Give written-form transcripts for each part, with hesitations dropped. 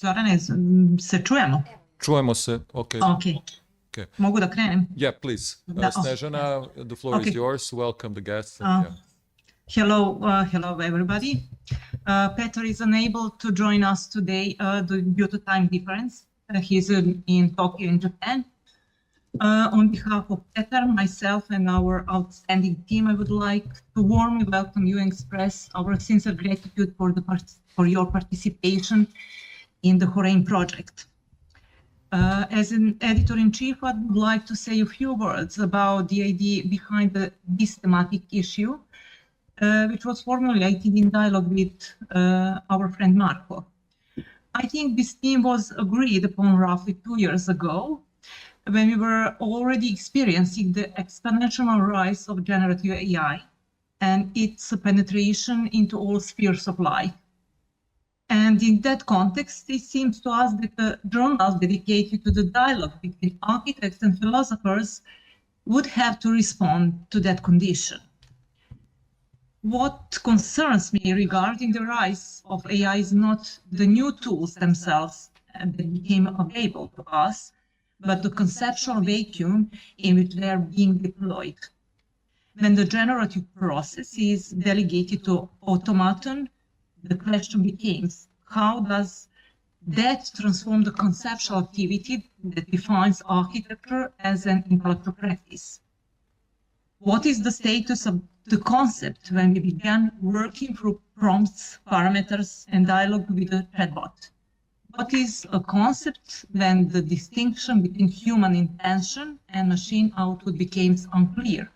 Zorane, se čujemo? Čujemo se, okay. Okay. Okay. Mogu da krenem? Yeah, please. Snežana, the floor is yours. Welcome the guests. Hello everybody. Peter is unable to join us today due to time difference. He's in Tokyo, in Japan. On behalf of Peter, myself, and our outstanding team, I would like to warmly welcome you and express our sincere gratitude for your participation in the Khōrein project. As an editor-in-chief, I would like to say a few words about the idea behind this thematic issue, which was formulated in dialogue with our friend Marco. I think this theme was agreed upon roughly 2 years ago, when we were already experiencing the exponential rise of generative AI and its penetration into all spheres of life. And in that context, it seems to us that the journals dedicated to the dialogue between architects and philosophers would have to respond to that condition. What concerns me regarding the rise of AI is not the new tools themselves that became available to us, but the conceptual vacuum in which they are being deployed. When the generative process is delegated to automaton, the question becomes, how does that transform the conceptual activity that defines architecture as an intellectual practice? What is the status of the concept when we began working through prompts, parameters, and dialogue with the chatbot? What is a concept when the distinction between human intention and machine output becomes unclear?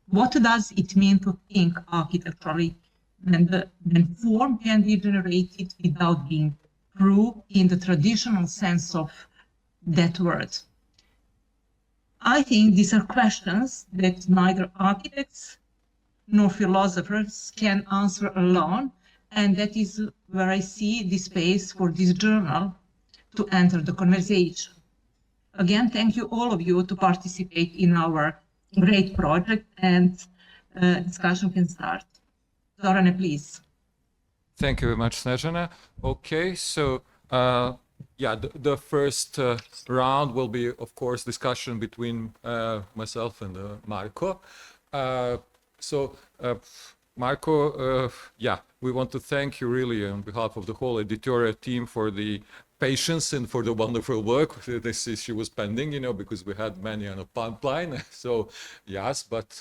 What does it mean to think architecturally when form can be generated without being true in the traditional sense of that word? I think these are questions that neither architects nor philosophers can answer alone, and that is where I see the space for this journal to enter the conversation. Again, thank you all of you to participate in our great project, and discussion can start. Zorane, please. Thank you very much, Snežana. Okay, so yeah, the first round will be, of course, discussion between myself and Marco. Marco, yeah, we want to thank you really on behalf of the whole editorial team for the patience and for the wonderful work this issue was pending, you know, because we had many on a pipeline. So yes, but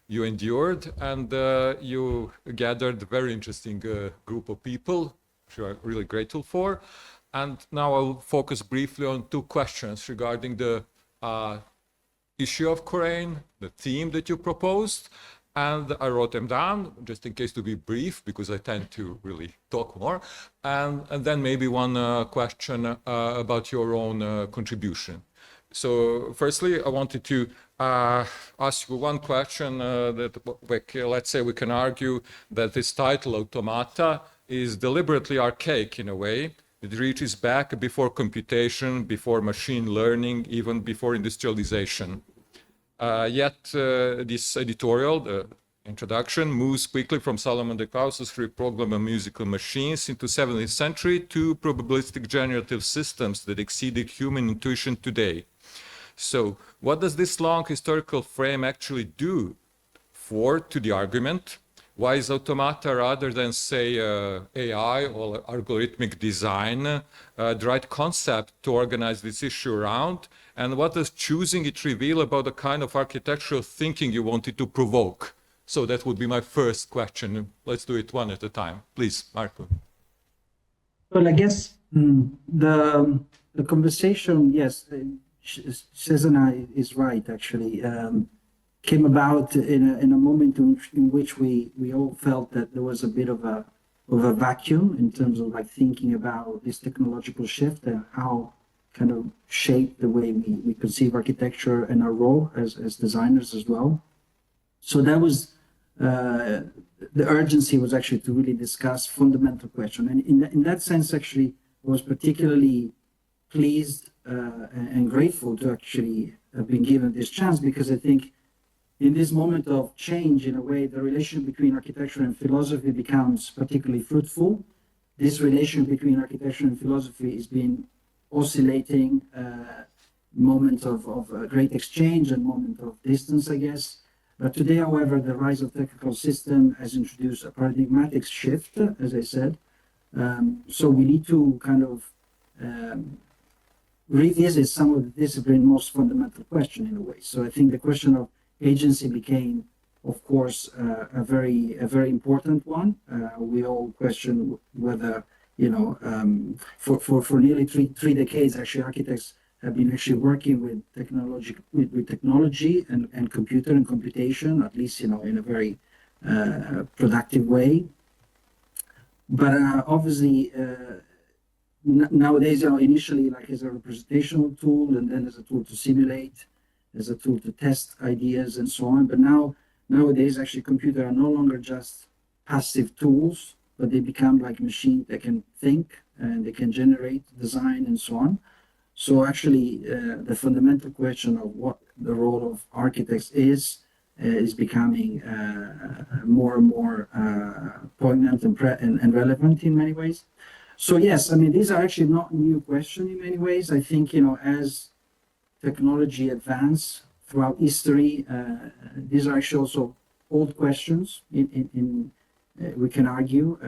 you endured, and you gathered a very interesting group of people, which we are really grateful for. And now I'll focus briefly on 2 questions regarding the issue of Khōrein, the theme that you proposed. And I wrote them down just in case to be brief, because I tend to really talk more. And then maybe one question about your own contribution. So firstly, I wanted to ask you one question that, let's say we can argue that this title, AUTOMATA, is deliberately archaic in a way. It reaches back before computation, before machine learning, even before industrialization. Yet this editorial, the introduction, moves quickly from Solomon de Claus's free programmable musical machines into 17th century to probabilistic generative systems that exceeded human intuition today. So what does this long historical frame actually do to the argument? Why is automata, rather than, say, AI or algorithmic design, the right concept to organize this issue around? And what does choosing it reveal about the kind of architectural thinking you wanted to provoke? So that would be my first question. Let's do it one at a time. Please, Marco. Well, I guess the conversation, yes, Snežana is right, actually. Came about in a moment in which we all felt that there was a bit of a vacuum in terms of like thinking about this technological shift and how kind of shaped the way we conceive architecture and our role as designers as well. So that was the urgency was actually to really discuss fundamental question, and in that sense, actually, I was particularly pleased and grateful to actually have been given this chance, because I think in this moment of change, in a way, the relation between architecture and philosophy becomes particularly fruitful, this relation between architecture and philosophy has been oscillating, moment of great exchange and moment of distance, I guess. But today, however, the rise of technical system has introduced a paradigmatic shift, as I said. So we need to kind of revisit some of the discipline's most fundamental question in a way. So I think the question of agency became, of course, a very important one. We all question whether, you know, for nearly three decades, actually, architects have been actually working with technology and computer and computation, at least, you know, in a very productive way. But obviously, nowadays, you know, initially like as a representational tool, and then as a tool to simulate, as a tool to test ideas and so on. But nowadays, actually, computers are no longer just passive tools, but they become like machines that can think and they can generate design and so on. So actually, the fundamental question of what the role of architects is becoming more and more poignant and relevant in many ways. So yes, I mean, these are actually not new questions in many ways. I think, you know, as technology advance throughout history, these are actually also old questions. We can argue.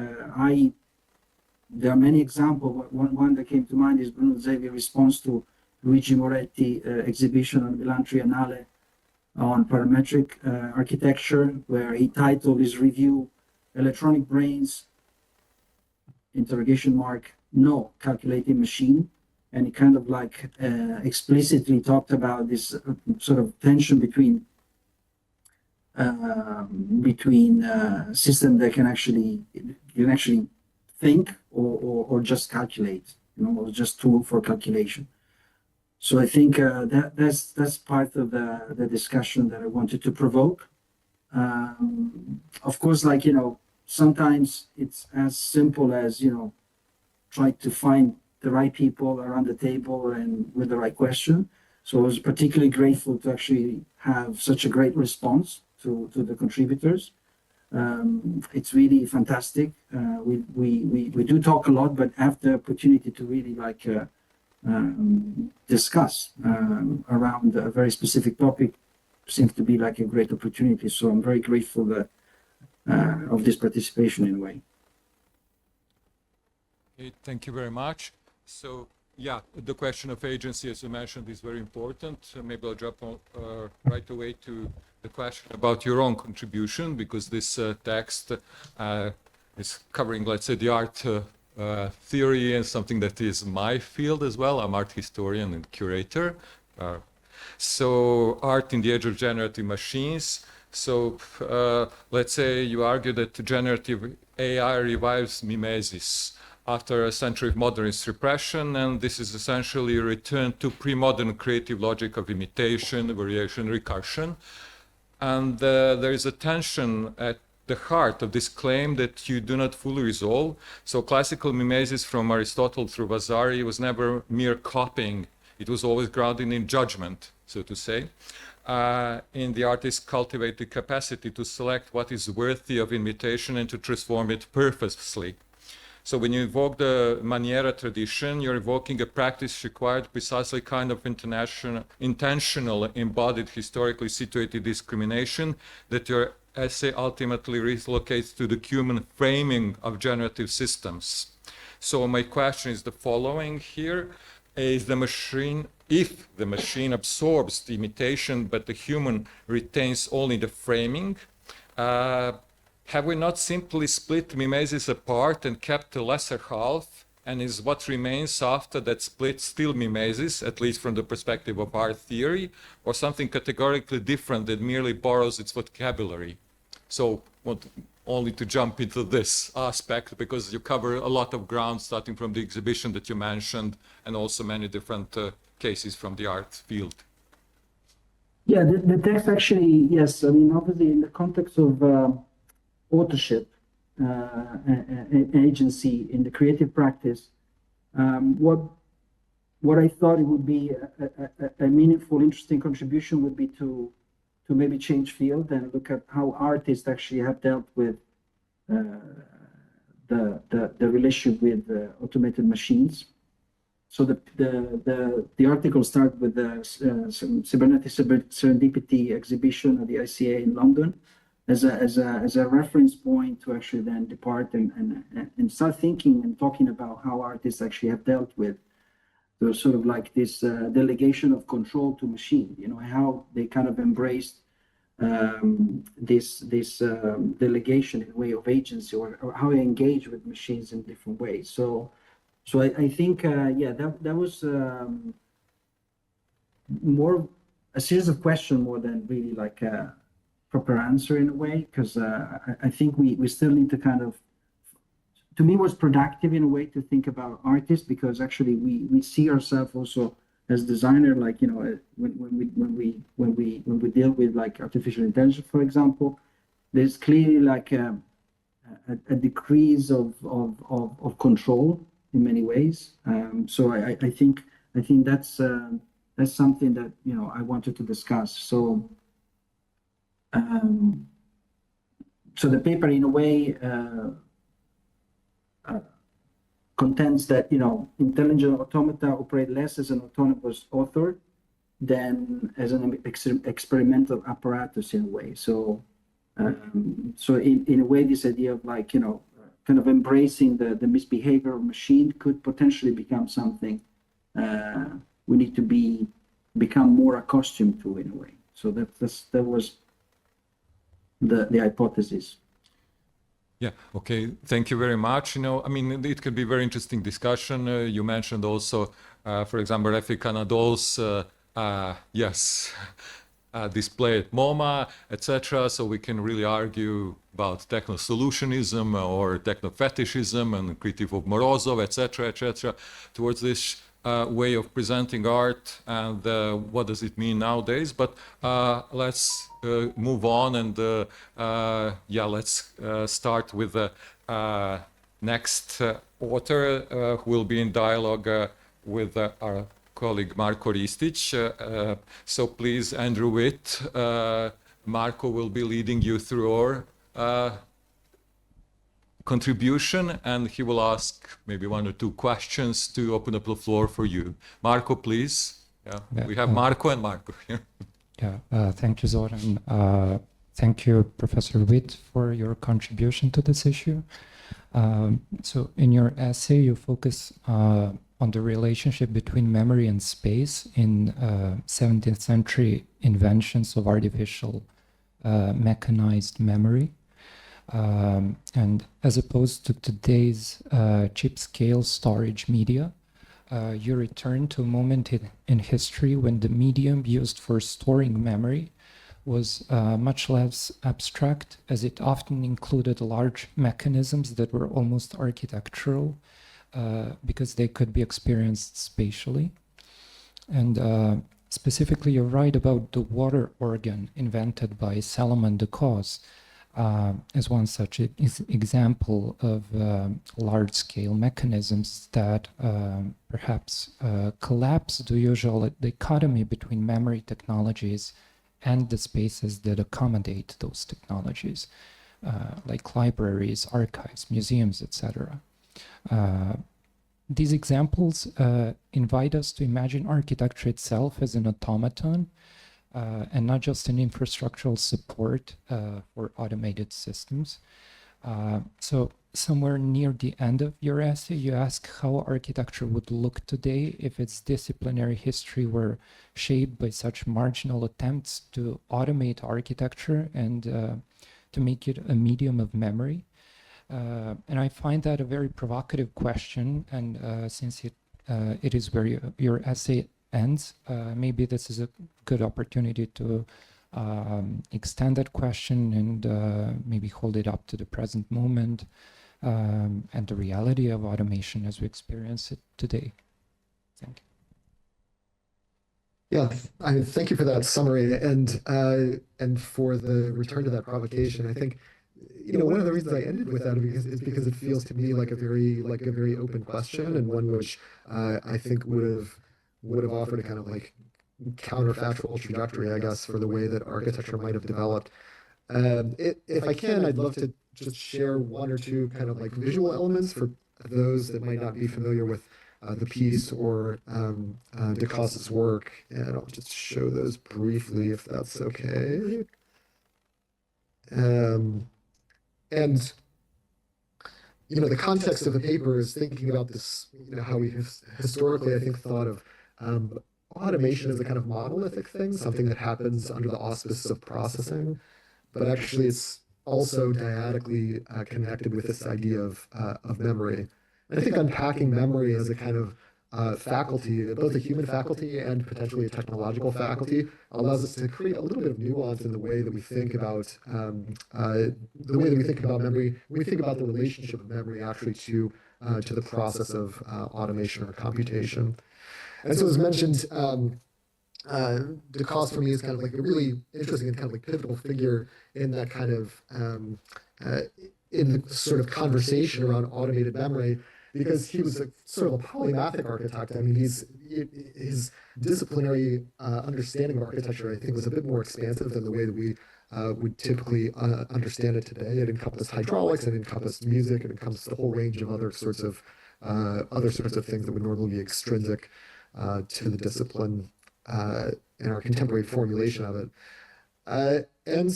There are many examples. One that came to mind is Bruno Zevi's response to Luigi Moretti exhibition on Milan Triennale on parametric architecture, where he titled his review "Electronic Brains, no calculating machine," and he kind of like explicitly talked about this sort of tension between systems that can actually think or just calculate, you know, or just tool for calculation. So I think that's part of the discussion that I wanted to provoke. Of course, like, you know, sometimes it's as simple as, you know, try to find the right people around the table and with the right question. So I was particularly grateful to actually have such a great response to the contributors. It's really fantastic. We do talk a lot, but have the opportunity to really like discuss around a very specific topic seems to be like a great opportunity. So I'm very grateful that of this participation in a way. Okay, thank you very much. So yeah, the question of agency, as you mentioned, is very important. Maybe I'll jump on, right away to the question about your own contribution, because this text is covering, let's say, the art theory and something that is my field as well. I'm art historian and curator. So art in the age of generative machines. So let's say you argue that generative AI revives mimesis after a century of modernist repression, and this is essentially a return to pre-modern creative logic of imitation, variation, recursion. And there is a tension at the heart of this claim that you do not fully resolve. So classical mimesis from Aristotle through Vasari was never mere copying. It was always grounded in judgment, so to say. In the artist's cultivated capacity to select what is worthy of imitation and to transform it purposely. So when you invoke the Maniera tradition, you're evoking a practice required precisely kind of intentional, embodied, historically situated discrimination that your essay ultimately relocates to the human framing of generative systems. So my question is the following here. Is the machine, if the machine absorbs the imitation, but the human retains only the framing, have we not simply split mimesis apart and kept the lesser half? And is what remains after that split still mimesis, at least from the perspective of art theory, or something categorically different that merely borrows its vocabulary? So I want only to jump into this aspect because you cover a lot of ground, starting from the exhibition that you mentioned and also many different cases from the art field. Yeah, the text actually, yes. I mean, obviously in the context of authorship and agency in the creative practice, what I thought it would be a meaningful, interesting contribution would be to maybe change field and look at how artists actually have dealt with the relationship with automated machines. So the article starts with the Cybernetic Serendipity exhibition at the ICA in London as a reference point to actually then depart and start thinking and talking about how artists actually have dealt with the sort of like this delegation of control to machine, you know, how they kind of embraced this delegation in a way of agency, or how they engage with machines in different ways. So I think, yeah, that was more a series of questions more than really like a proper answer in a way, because I think we still need to kind of, to me, was productive in a way to think about artists, because actually we see ourselves also as designer, like, you know, when we deal with like artificial intelligence, for example, there's clearly like a decrease of control in many ways. So I think that's something that, you know, I wanted to discuss. So so the paper in a way contends that, you know, intelligent automata operate less as an autonomous author than as an experimental apparatus in a way. So so in a way, this idea of like, you know, kind of embracing the misbehavior of machine could potentially become something we need to become more accustomed to in a way. So that was the hypothesis. Yeah, okay, thank you very much. You know, I mean, it could be very interesting discussion. You mentioned also, for example, Refik Anadol's, yes, display at MoMA, etc. So we can really argue about techno-solutionism or techno-fetishism and critique of Morozov, etc., towards this way of presenting art, and what does it mean nowadays. But let's move on, and yeah, let's start with the next author who will be in dialogue with our colleague Marko Ristic. So please, Andrew Witt, Marko will be leading you through our contribution, and he will ask maybe one or two questions to open up the floor for you. Marko, please. Yeah, we have Marko and Marko here. Yeah, thank you, Zoran. Thank you, Professor Witt, for your contribution to this issue. So in your essay, you focus on the relationship between memory and space in 17th century inventions of artificial mechanized memory. And as opposed to today's chip-scale storage media, you return to a moment in history when the medium used for storing memory was much less abstract, as it often included large mechanisms that were almost architectural, because they could be experienced spatially. And specifically, you write about the water organ invented by Salomon de Causse, as one such example of large-scale mechanisms that perhaps collapse the usual dichotomy between memory technologies and the spaces that accommodate those technologies, like libraries, archives, museums, etc. These examples invite us to imagine architecture itself as an automaton, and not just an infrastructural support for automated systems. So somewhere near the end of your essay, you ask how architecture would look today if its disciplinary history were shaped by such marginal attempts to automate architecture and to make it a medium of memory. And I find that a very provocative question, and since it is where your essay ends, maybe this is a good opportunity to extend that question and maybe hold it up to the present moment and the reality of automation as we experience it today. Thank you. Yeah, I thank you for that summary and for the return to that provocation. I think, you know, one of the reasons I ended with that is because it feels to me like a very open question, and one which I think would have offered a kind of like counterfactual trajectory, I guess, for the way that architecture might have developed. If I can, I'd love to just share one or two kind of like visual elements for those that might not be familiar with the piece or DeCosse's work, and I'll just show those briefly if that's okay. And the context of the paper is thinking about this, how we have historically, I think, thought of automation as a kind of monolithic thing, something that happens under the auspices of processing, but actually it's also dyadically connected with this idea of memory. And I think unpacking memory as a kind of faculty, both a human faculty and potentially a technological faculty, allows us to create a little bit of nuance in the way that we think about memory. We think about the relationship of memory actually to the process of automation or computation. And so, as mentioned, DeCosse for me is kind of like a really interesting and kind of like pivotal figure in that kind of in the sort of conversation around automated memory, because he was a sort of a polymathic architect. I mean, his disciplinary understanding of architecture, I think, was a bit more expansive than the way that we would typically understand it today. It encompassed hydraulics, it encompassed music, it encompassed a whole range of other sorts of things that would normally be extrinsic to the discipline in our contemporary formulation of it. And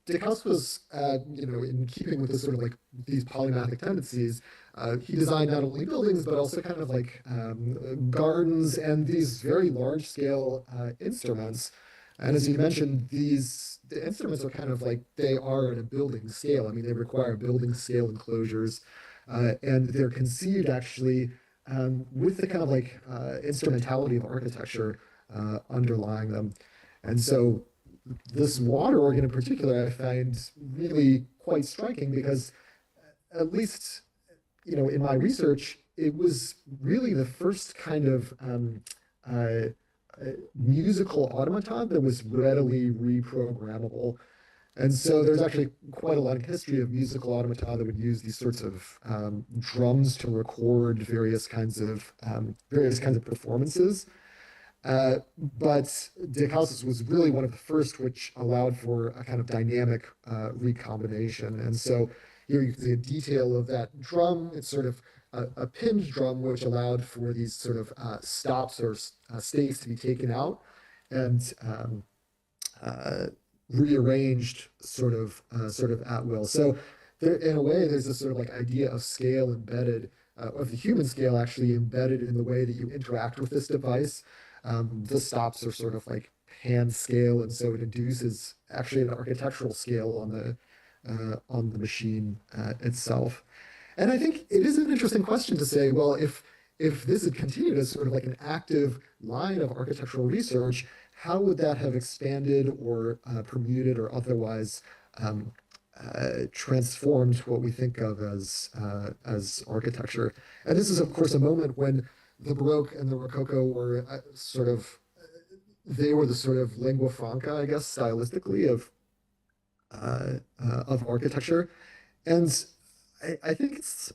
DeCosse was, in keeping with this sort of like these polymathic tendencies, he designed not only buildings, but also kind of like gardens and these very large scale instruments. And as you mentioned, the instruments are kind of like, they are at a building scale. I mean, they require building scale enclosures, and they're conceived actually with the kind of like instrumentality of architecture underlying them. And so this water organ in particular, I find really quite striking, because at least, in my research, it was really the first kind of musical automaton that was readily reprogrammable. And so there's actually quite a lot of history of musical automata that would use these sorts of drums to record various kinds of performances. But DeCosse's was really one of the first which allowed for a kind of dynamic recombination. And so here you can see a detail of that drum. It's sort of a pinned drum, which allowed for these sort of stops or states to be taken out and rearranged sort of at will. So there, in a way, there's this sort of like idea of scale embedded, of the human scale actually embedded in the way that you interact with this device. The stops are sort of like hand scale, and so it induces actually an architectural scale on the machine itself. And I think it is an interesting question to say, well, if this had continued as sort of like an active line of architectural research, how would that have expanded or permuted or otherwise transformed what we think of as architecture? And this is, of course, a moment when the Baroque and the Rococo were they were the sort of lingua franca, I guess, stylistically of architecture. And I think it's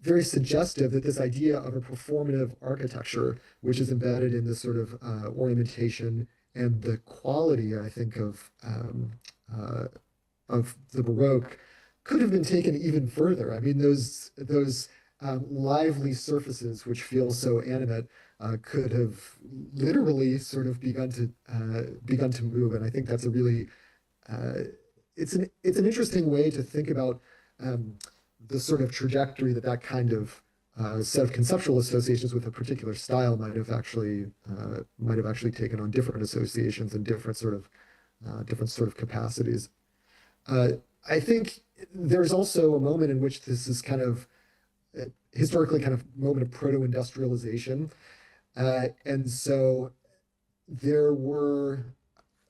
very suggestive that this idea of a performative architecture, which is embedded in this sort of ornamentation and the quality, I think, of the Baroque, could have been taken even further. I mean, those lively surfaces which feel so animate could have literally sort of begun to move, and I think that's a really it's an interesting way to think about the sort of trajectory that kind of set of conceptual associations with a particular style might have actually taken on different associations and different sort of capacities. I think there's also a moment in which this is kind of historically kind of moment of proto-industrialization. And so there were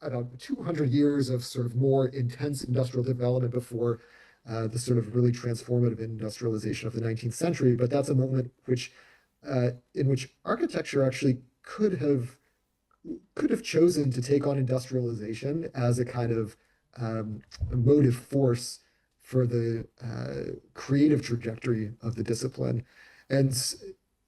about 200 years of sort of more intense industrial development before the sort of really transformative industrialization of the 19th century. But that's a moment in which architecture actually could have chosen to take on industrialization as a kind of motive force for the creative trajectory of the discipline. And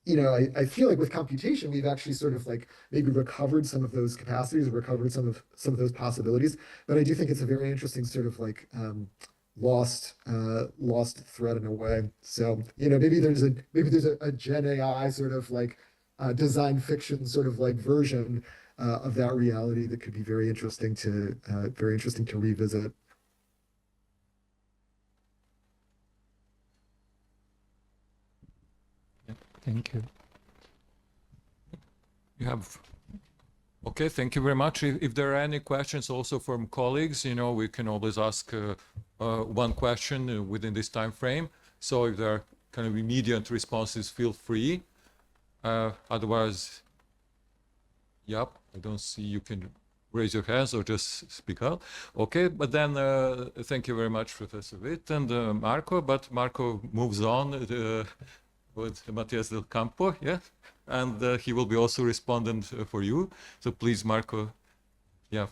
I feel like with computation, we've actually sort of like maybe recovered some of those capacities, recovered some of those possibilities. But I do think it's a very interesting sort of like lost thread in a way. So, maybe there's a Gen AI sort of like design fiction sort of like version of that reality that could be very interesting to revisit. Thank you. You have. Okay, thank you very much. If there are any questions also from colleagues, we can always ask one question within this time frame. So if there are kind of immediate responses, feel free. Otherwise, yep, I don't see you can raise your hands or just speak out. Okay, but then thank you very much, Professor Witt and Marco. But Marco moves on with Matthias Del Campo, yeah? And he will be also respondent for you. So please, Marco, yeah.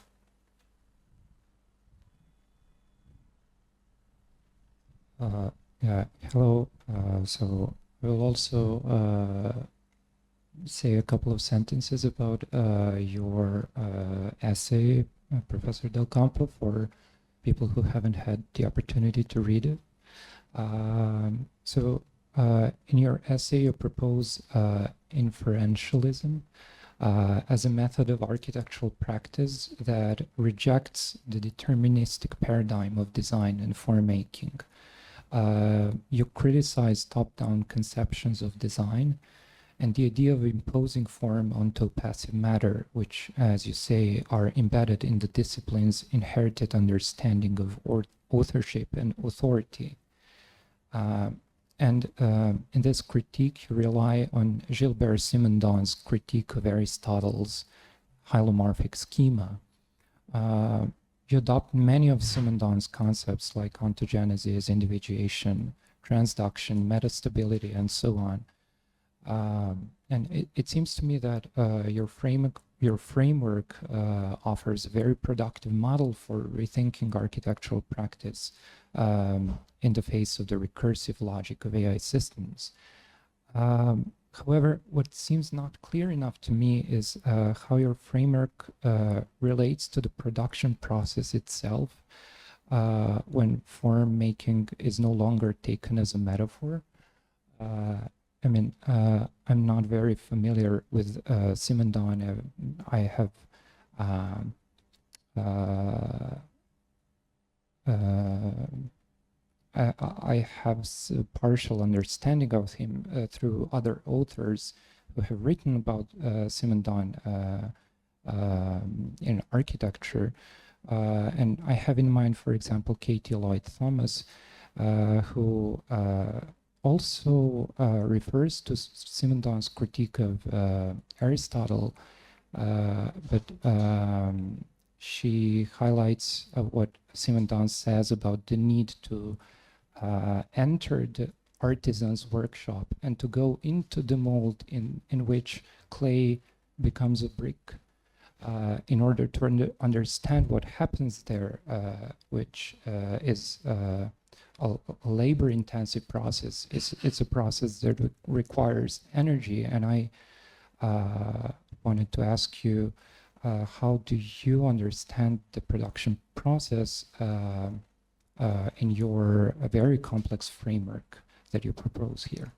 Yeah, hello. So we'll also say a couple of sentences about your essay, Professor Del Campo, for people who haven't had the opportunity to read it. In your essay, you propose inferentialism as a method of architectural practice that rejects the deterministic paradigm of design and form making. You criticize top-down conceptions of design and the idea of imposing form onto passive matter, which, as you say, are embedded in the discipline's inherited understanding of authorship and authority. And in this critique, you rely on Gilbert Simondon's critique of Aristotle's hylomorphic schema. You adopt many of Simondon's concepts like ontogenesis, individuation, transduction, metastability, and so on. And it seems to me that your framework offers a very productive model for rethinking architectural practice in the face of the recursive logic of AI systems. However, what seems not clear enough to me is how your framework relates to the production process itself when form making is no longer taken as a metaphor. I mean, I'm not very familiar with Simondon. I have a partial understanding of him through other authors who have written about Simondon in architecture. And I have in mind, for example, Katie Lloyd Thomas, who also refers to Simondon's critique of Aristotle, but she highlights what Simondon says about the need to enter the artisan's workshop and to go into the mold in which clay becomes a brick in order to understand what happens there, which is a labor-intensive process. It's a process that requires energy, and I wanted to ask you, how do you understand the production process in your very complex framework that you propose here?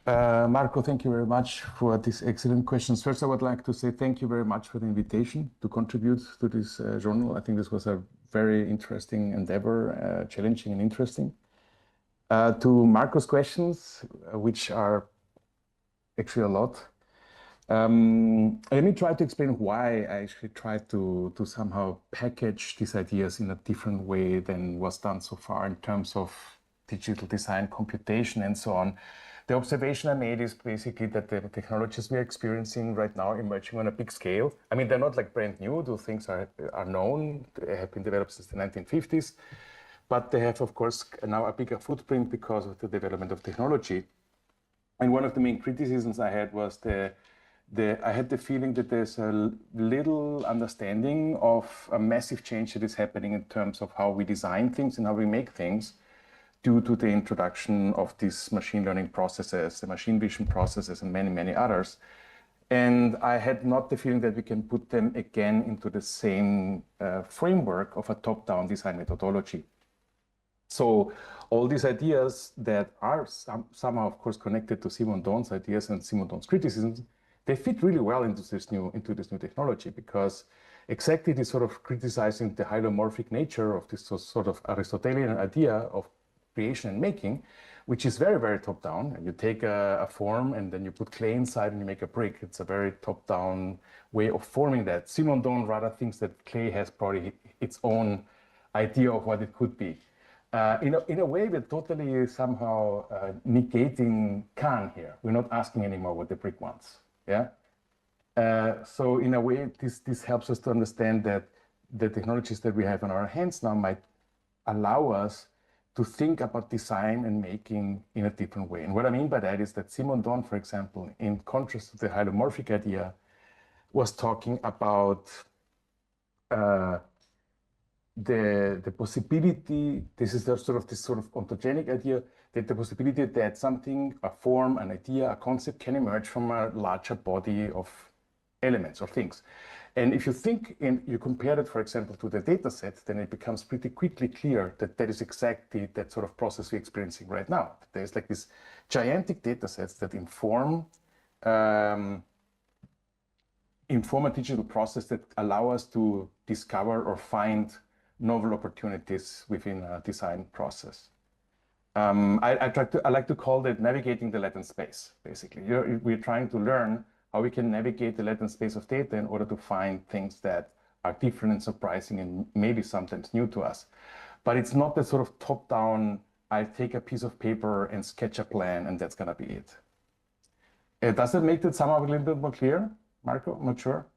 Marco, thank you very much for these excellent questions. First, I would like to say thank you very much for the invitation to contribute to this journal. I think this was a very interesting endeavor, challenging and interesting. To Marco's questions, which are actually a lot, let me try to explain why I actually tried to somehow package these ideas in a different way than was done so far in terms of digital design, computation, and so on. The observation I made is basically that the technologies we're experiencing right now are emerging on a big scale. I mean, they're not like brand new. Those things are known. They have been developed since the 1950s, but they have, of course, now a bigger footprint because of the development of technology. And one of the main criticisms I had was I had the feeling that there's a little understanding of a massive change that is happening in terms of how we design things and how we make things due to the introduction of these machine learning processes, the machine vision processes, and many, many others. And I had not the feeling that we can put them again into the same framework of a top-down design methodology. So all these ideas that are somehow, of course, connected to Simon Dohn's ideas and Simon Dohn's criticisms, they fit really well into this new technology, because exactly this sort of criticizing the hylomorphic nature of this sort of Aristotelian idea of creation and making, which is very, very top-down. You take a form and then you put clay inside and you make a brick. It's a very top-down way of forming that. Simon Dohn rather thinks that clay has probably its own idea of what it could be. In a way, we're totally somehow negating Kahn here. We're not asking anymore what the brick wants. Yeah. So in a way, this helps us to understand that the technologies that we have in our hands now might allow us to think about design and making in a different way. And what I mean by that is that Simon Dohn, for example, in contrast to the hylomorphic idea, was talking about the possibility, this is this sort of ontogenic idea, that the possibility that something, a form, an idea, a concept can emerge from a larger body of elements or things. And if you think and you compare it, for example, to the data set, then it becomes pretty quickly clear that that is exactly that sort of process we're experiencing right now. There's like these gigantic data sets that inform a digital process that allow us to discover or find novel opportunities within a design process. I like to call it navigating the latent space, basically. We're trying to learn how we can navigate the latent space of data in order to find things that are different and surprising and maybe sometimes new to us. But it's not that sort of top-down, I take a piece of paper and sketch a plan and that's gonna be it. Does it make it somehow a little bit more clear, Marco? I'm not sure.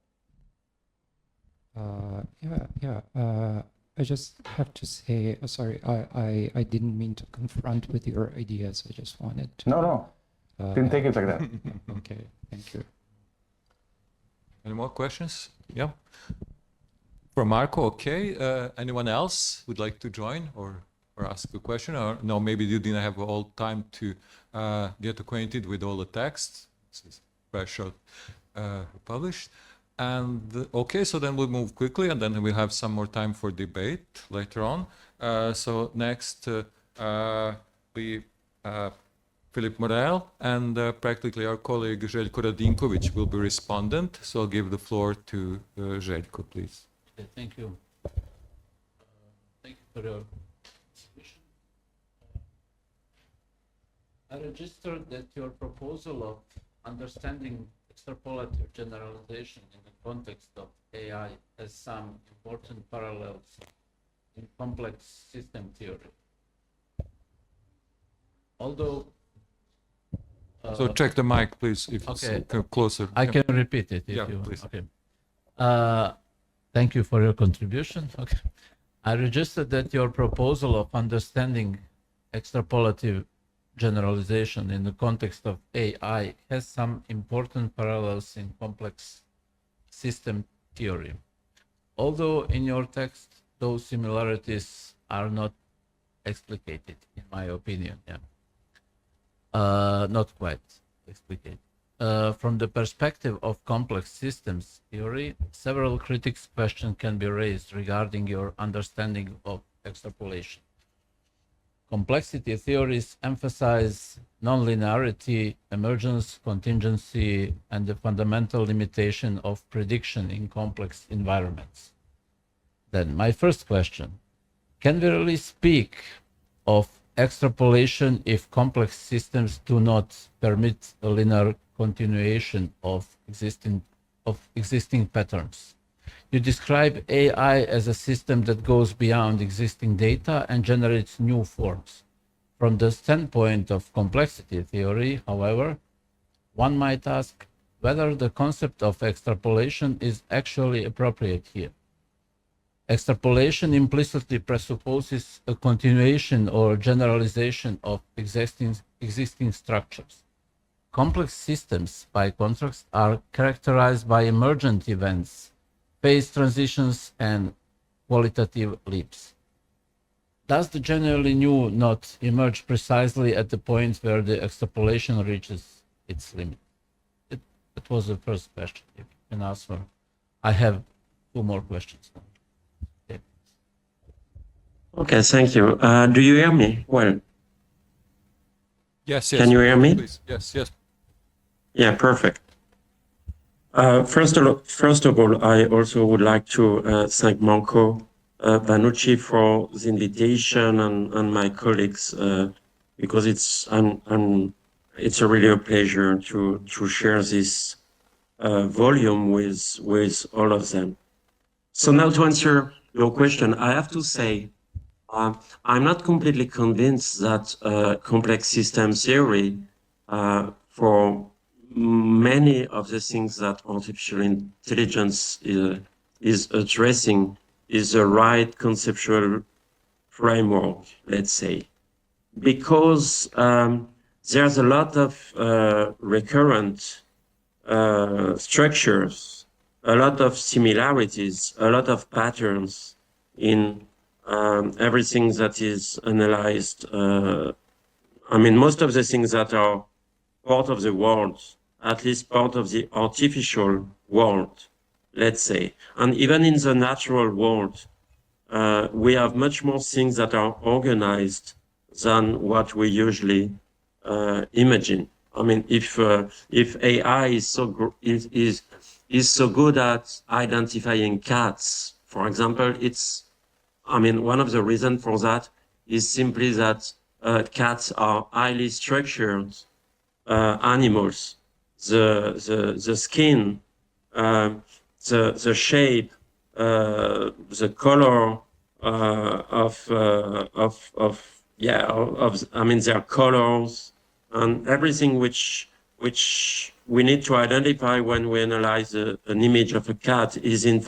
I just have to say, sorry, I didn't mean to confront with your ideas. I just wanted to. No. Didn't take it like that. Okay, thank you. Any more questions? Yeah. For Marco, okay. Anyone else would like to join or ask a question? Or no, maybe you didn't have all time to get acquainted with all the texts. This is fresh out, published. And okay, so then we'll move quickly, and then we'll have some more time for debate later on. So next, we Philip Morel and practically our colleague Željko Radinković will be respondent. So I'll give the floor to Željko, please. Okay, thank you. Thank you for your exhibition. I registered that your proposal of understanding extrapolative generalization in the context of AI has some important parallels in complex system theory. Although so check the mic, please, if okay. it's closer. I can repeat it if yeah, you please. okay. Thank you for your contribution. Okay. I registered that your proposal of understanding extrapolative generalization in the context of AI has some important parallels in complex system theory. Although in your text, those similarities are not explicated, in my opinion. Yeah. Not quite explicated. From the perspective of complex systems theory, several critics' questions can be raised regarding your understanding of extrapolation. Complexity theories emphasize nonlinearity, emergence, contingency, and the fundamental limitation of prediction in complex environments. Then, my first question, can we really speak of extrapolation if complex systems do not permit a linear continuation of existing patterns? You describe AI as a system that goes beyond existing data and generates new forms. From the standpoint of complexity theory, however, one might ask whether the concept of extrapolation is actually appropriate here. Extrapolation implicitly presupposes a continuation or generalization of existing structures. Complex systems, by contrast, are characterized by emergent events, phase transitions, and qualitative leaps. does the generally new not emerge precisely at the point where the extrapolation reaches its limit? That was the first question. If you can answer. I have two more questions. Okay. Okay, thank you. Do you hear me? Well, Yes, can you hear me? please. Yes, yes. Yeah, perfect. First of all, I also would like to thank Marco Banucci for the invitation and my colleagues because it's a really a pleasure to share this volume with all of them. So now to answer your question, I have to say I'm not completely convinced that complex system theory for many of the things that artificial intelligence is addressing is the right conceptual framework, let's say, because there's a lot of recurrent structures, a lot of similarities, a lot of patterns in everything that is analyzed. I mean, most of the things that are part of the world, at least part of the artificial world, let's say. And even in the natural world, we have much more things that are organized than what we usually imagine. I mean, if AI is so good at identifying cats, for example, one of the reasons for that is simply that cats are highly structured animals. The skin, the shape, the color their colors and everything which we need to identify when we analyze an image of a cat is in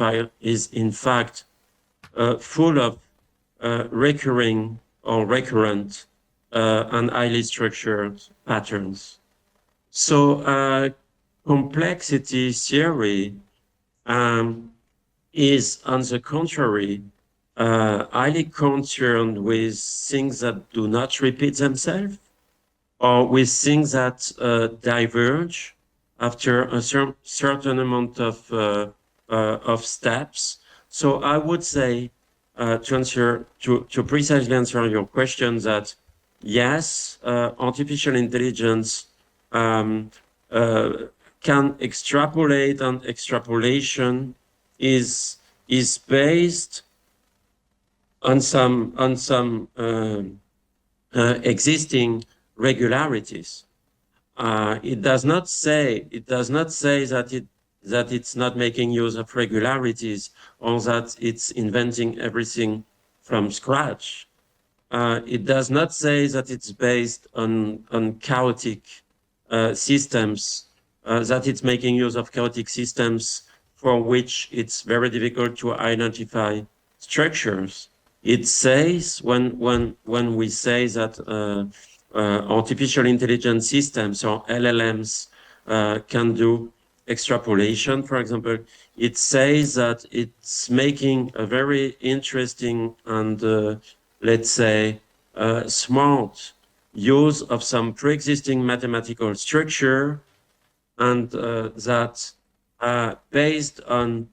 fact full of recurring or recurrent and highly structured patterns. So complexity theory is, on the contrary, highly concerned with things that do not repeat themselves or with things that diverge after a certain amount of steps. So I would say, to precisely answer your question, that yes, artificial intelligence can extrapolate, and extrapolation is based on some existing regularities. It does not say that it's not making use of regularities or that it's inventing everything from scratch. It does not say that it's based on chaotic systems, that it's making use of chaotic systems for which it's very difficult to identify structures. It says when we say that artificial intelligence systems or LLMs can do extrapolation, for example, it says that it's making a very interesting and let's say smart use of some pre-existing mathematical structure, and that based on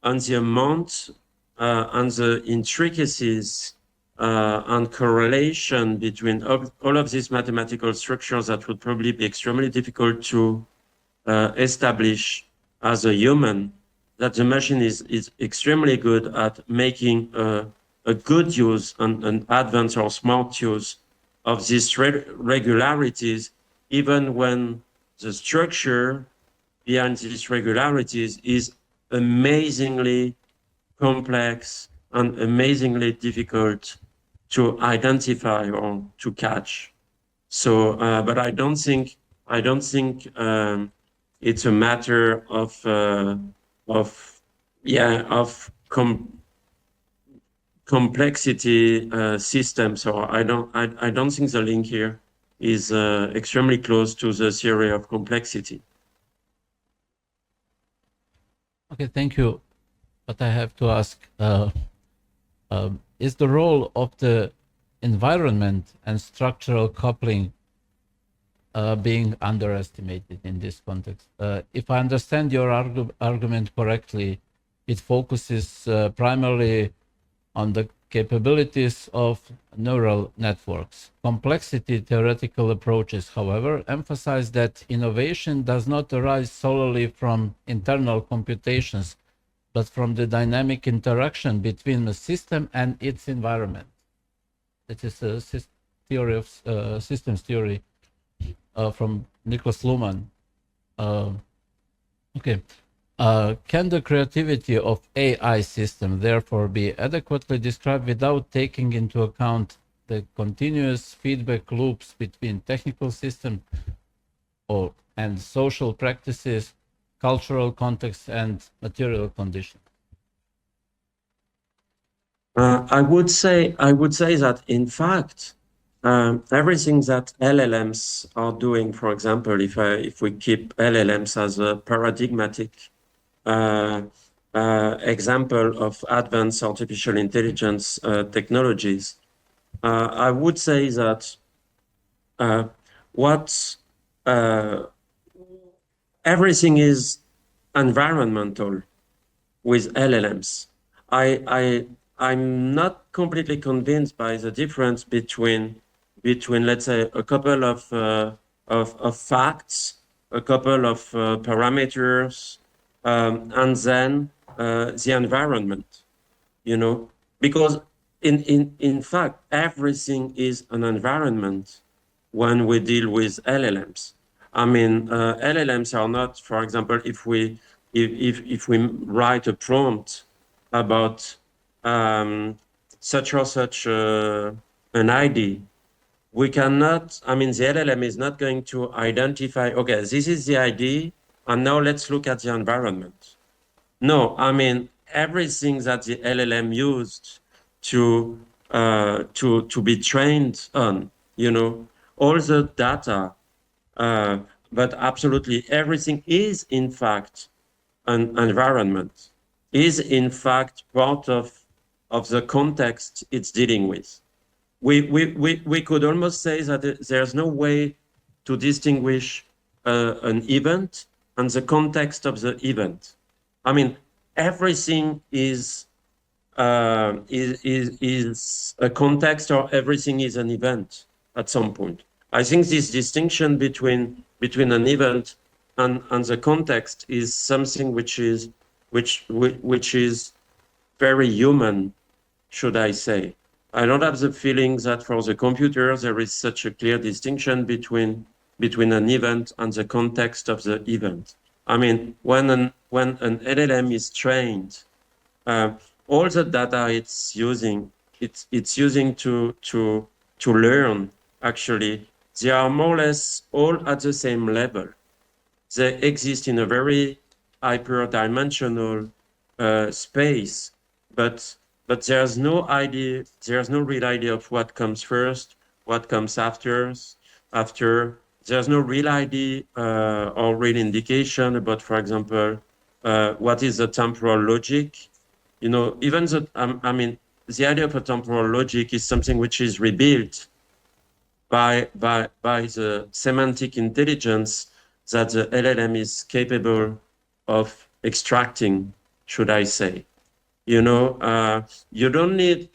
the amount and the intricacies and correlation between all of these mathematical structures that would probably be extremely difficult to establish as a human, that the machine is extremely good at making a good use and an advanced or smart use of these regularities, even when the structure behind these regularities is amazingly complex and amazingly difficult to identify or to catch. So, but I don't think it's a matter of complexity systems. Or I don't think the link here is extremely close to the theory of complexity. Okay, thank you. But I have to ask, is the role of the environment and structural coupling being underestimated in this context. If I understand your argument correctly, it focuses primarily on the capabilities of neural networks. Complexity theoretical approaches, however, emphasize that innovation does not arise solely from internal computations, but from the dynamic interaction between the system and its environment. That is a theory of systems theory from Niklas Luhmann. Okay. Can the creativity of AI system therefore be adequately described without taking into account the continuous feedback loops between technical systems and social practices, cultural context, and material conditions? I would say that in fact, everything that LLMs are doing, for example, if we keep LLMs as a paradigmatic example of advanced artificial intelligence technologies, I would say that everything is environmental with LLMs. I'm not completely convinced by the difference between let's say a couple of facts, a couple of parameters, and then the environment, because in fact everything is an environment when we deal with LLMs. I mean, LLMs are not, for example, if we write a prompt about such or such an ID, we cannot, I mean, the LLM is not going to identify, okay, this is the ID, and now let's look at the environment. No, I mean, everything that the LLM used to be trained on, all the data, but absolutely everything is in fact an environment, is in fact part of the context it's dealing with. We could almost say that there's no way to distinguish an event and the context of the event. I mean, everything is a context, or everything is an event at some point. I think this distinction between an event and the context is something which is very human, should I say. I don't have the feeling that for the computer there is such a clear distinction between an event and the context of the event. I mean, when an LLM is trained, all the data it's using to learn, actually, they are more or less all at the same level. They exist in a very hyperdimensional space, but there's no real idea of what comes first, what comes after. There's no real idea or real indication about, for example, what is the temporal logic. Even I mean, the idea of a temporal logic is something which is rebuilt by the semantic intelligence that the LLM is capable of extracting, should I say. You don't need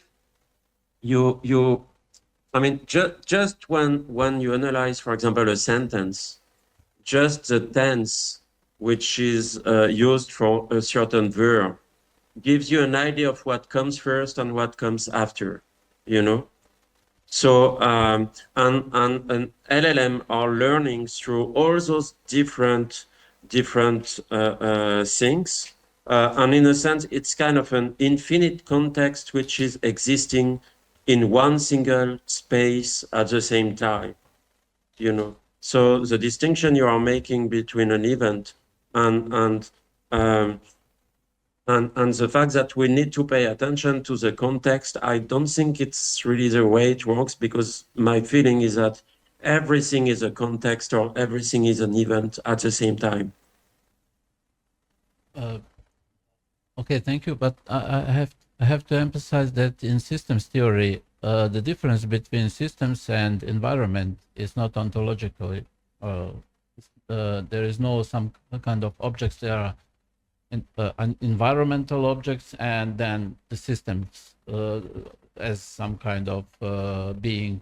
I mean, just when you analyze, for example, a sentence, just the tense which is used for a certain verb gives you an idea of what comes first and what comes after, So, and LLM are learning through all those different things. And in a sense, it's kind of an infinite context which is existing in one single space at the same time, So the distinction you are making between an event and the fact that we need to pay attention to the context, I don't think it's really the way it works, because my feeling is that everything is a context or everything is an event at the same time. Okay, thank you. But I have to emphasize that in systems theory, the difference between systems and environment is not ontologically. There is no some kind of objects. There are environmental objects, and then the systems as some kind of being.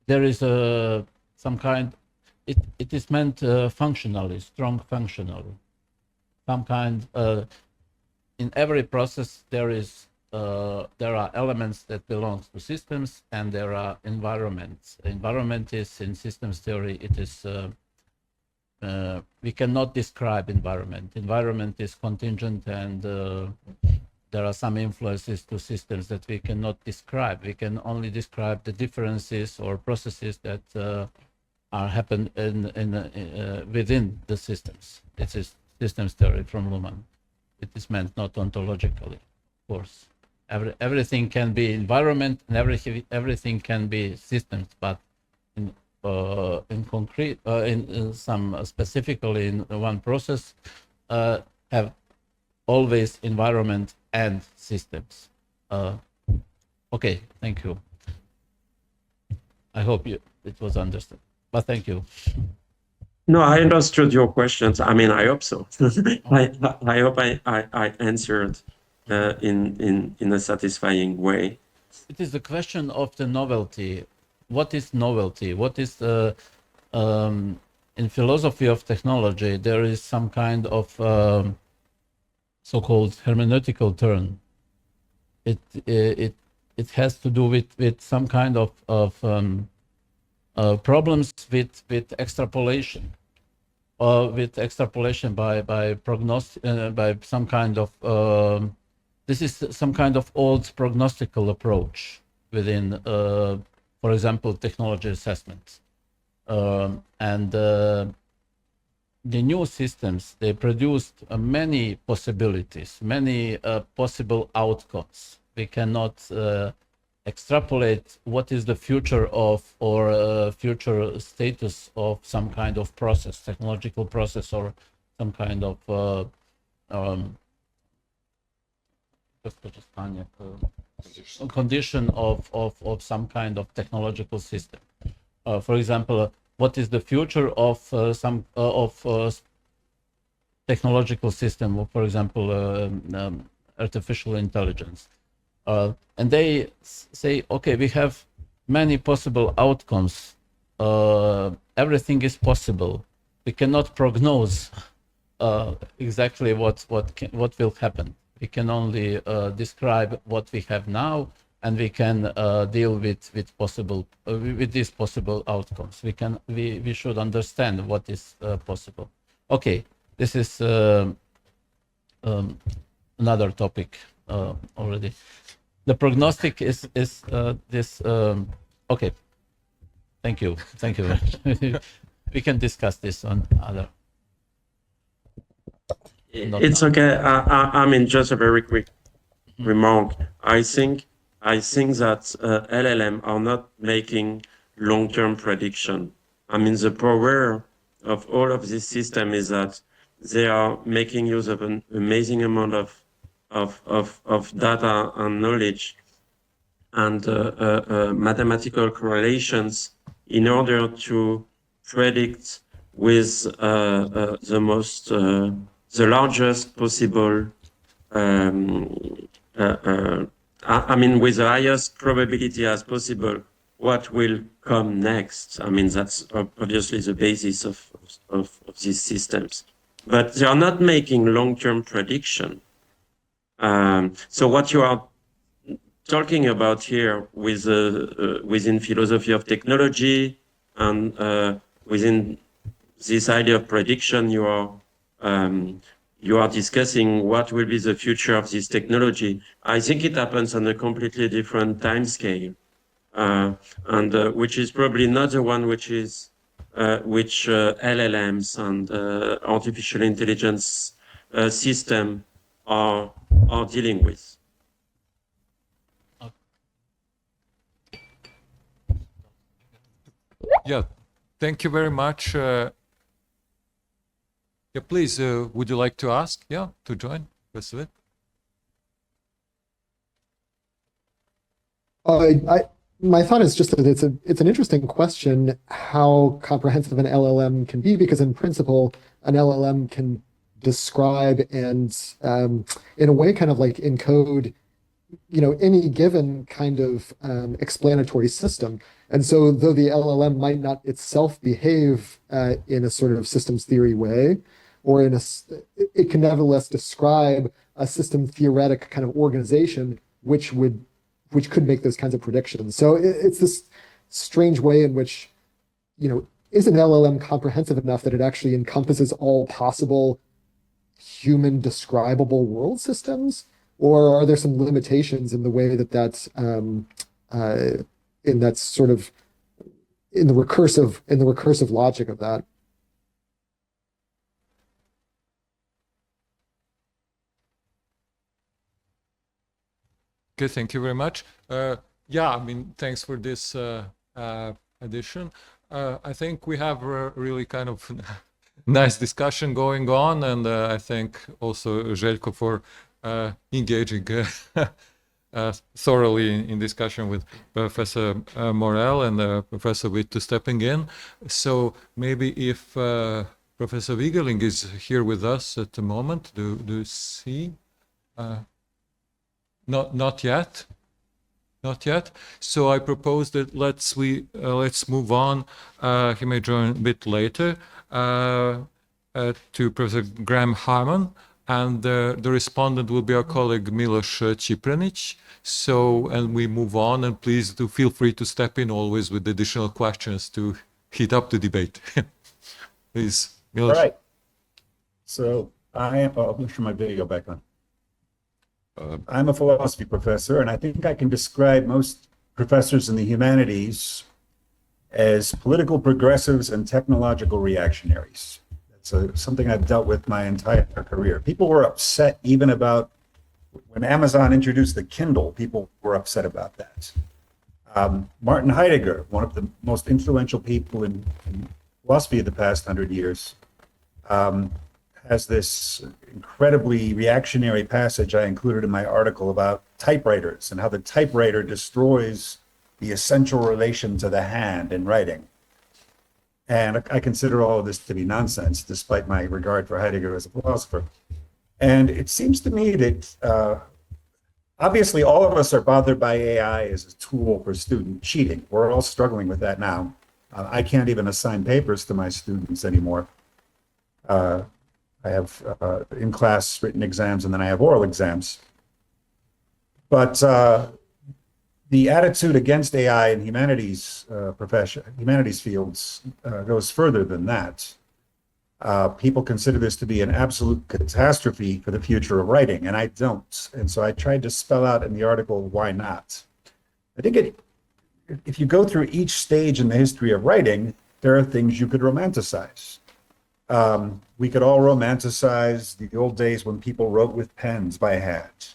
There is some kind. It is meant functionally, strong functionally. Some kind. In every process, there are elements that belongs to systems, and there are environments. Environment is, in systems theory, it is. We cannot describe environment. Environment is contingent, and there are some influences to systems that we cannot describe. We can only describe the differences or processes that are happen within the systems. This is systems theory from Luhmann. It is meant not ontologically, of course. Everything can be environment, and everything can be systems, but in concrete, in some specifically in one process, have always environment and systems. Okay, thank you. I hope it was understood, but thank you. No, I understood your questions. I mean, I hope so. I hope I answered in a satisfying way. It is the question of the novelty. What is novelty? What is the in philosophy of technology? There is some kind of so-called hermeneutical term. It has to do with some kind of problems with extrapolation, or with extrapolation by prognostic, by some kind of this is some kind of old prognostical approach within, for example, technology assessments, and the new systems, they produced many possibilities, many possible outcomes. We cannot extrapolate what is the future of, or future status of some kind of process, technological process, or some kind of condition of some kind of technological system. For example, what is the future of some technological system, for example, artificial intelligence. And they say, okay, we have many possible outcomes. Everything is possible. We cannot prognose exactly what will happen. We can only describe what we have now, and we can deal with possible with these possible outcomes. We should understand what is possible. Okay, this is another topic already. The prognostic is this. Okay, thank you. We can discuss this on other. It's okay. I mean, just a very quick remark. I think that LLM are not making long-term prediction. I mean, the power of all of this system is that they are making use of an amazing amount of data and knowledge and mathematical correlations in order to predict with the largest possible, I mean, with the highest probability as possible, what will come next. I mean, that's obviously the basis of these systems. But they are not making long-term prediction. So what you are talking about here with within philosophy of technology and within this idea of prediction, you are discussing what will be the future of this technology. I think it happens on a completely different time scale, and which is probably not the one which LLMs and artificial intelligence system are dealing with. Yeah, thank you very much. Yeah, please, would you like to ask? Yeah, to join? Vasily? My thought is just that it's an interesting question how comprehensive an LLM can be, because in principle, an LLM can describe and in a way kind of like encode, any given kind of explanatory system. And so though the LLM might not itself behave in a sort of systems theory way, or it can nevertheless describe a system theoretic kind of organization which could make those kinds of predictions. So it's this strange way in which, is an LLM comprehensive enough that it actually encompasses all possible human describable world systems? Or are there some limitations in the way that's in that sort of in the recursive logic of that? Okay, thank you very much. Yeah, I mean, thanks for this addition. I think we have a really kind of nice discussion going on, and I thank also Željko for engaging thoroughly in discussion with Professor Morel and Professor Witt to stepping in. So maybe if Professor Wiegerling is here with us at the moment, do you see? Not yet. Not yet. So I propose that let's move on. He may join a bit later to Professor Graham Harman, and the respondent will be our colleague Miloš Cipranic. So, and we move on, and please do feel free to step in always with additional questions to heat up the debate. Please, Miloš. All right. So I'll make sure my video back on. I'm a philosophy professor, and I think I can describe most professors in the humanities as political progressives and technological reactionaries. That's something I've dealt with my entire career. People were upset even about when Amazon introduced the Kindle. People were upset about that. Martin Heidegger, one of the most influential people in philosophy of the past 100 years, has this incredibly reactionary passage I included in my article about typewriters and how the typewriter destroys the essential relation to the hand in writing. And I consider all of this to be nonsense, despite my regard for Heidegger as a philosopher. And it seems to me that obviously all of us are bothered by AI as a tool for student cheating. We're all struggling with that now. I can't even assign papers to my students anymore. I have in-class written exams, and then I have oral exams. But the attitude against AI in humanities fields goes further than that. People consider this to be an absolute catastrophe for the future of writing, and I don't. And so I tried to spell out in the article why not. I think if you go through each stage in the history of writing, there are things you could romanticize. We could all romanticize the old days when people wrote with pens by hand.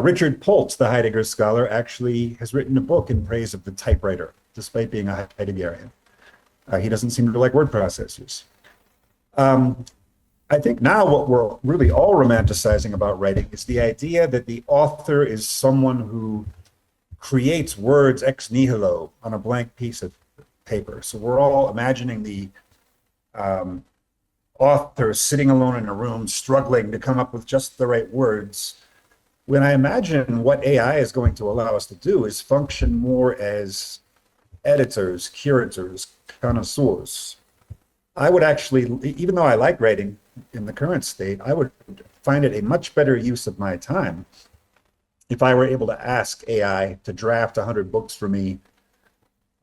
Richard Poltz, the Heidegger scholar, actually has written a book in praise of the typewriter, despite being a Heideggerian. He doesn't seem to like word processors. I think now what we're really all romanticizing about writing is the idea that the author is someone who creates words ex nihilo on a blank piece of paper. So we're all imagining the author sitting alone in a room, struggling to come up with just the right words. When I imagine what AI is going to allow us to do is function more as editors, curators, connoisseurs. I would actually, even though I like writing in the current state, I would find it a much better use of my time if I were able to ask AI to draft 100 books for me.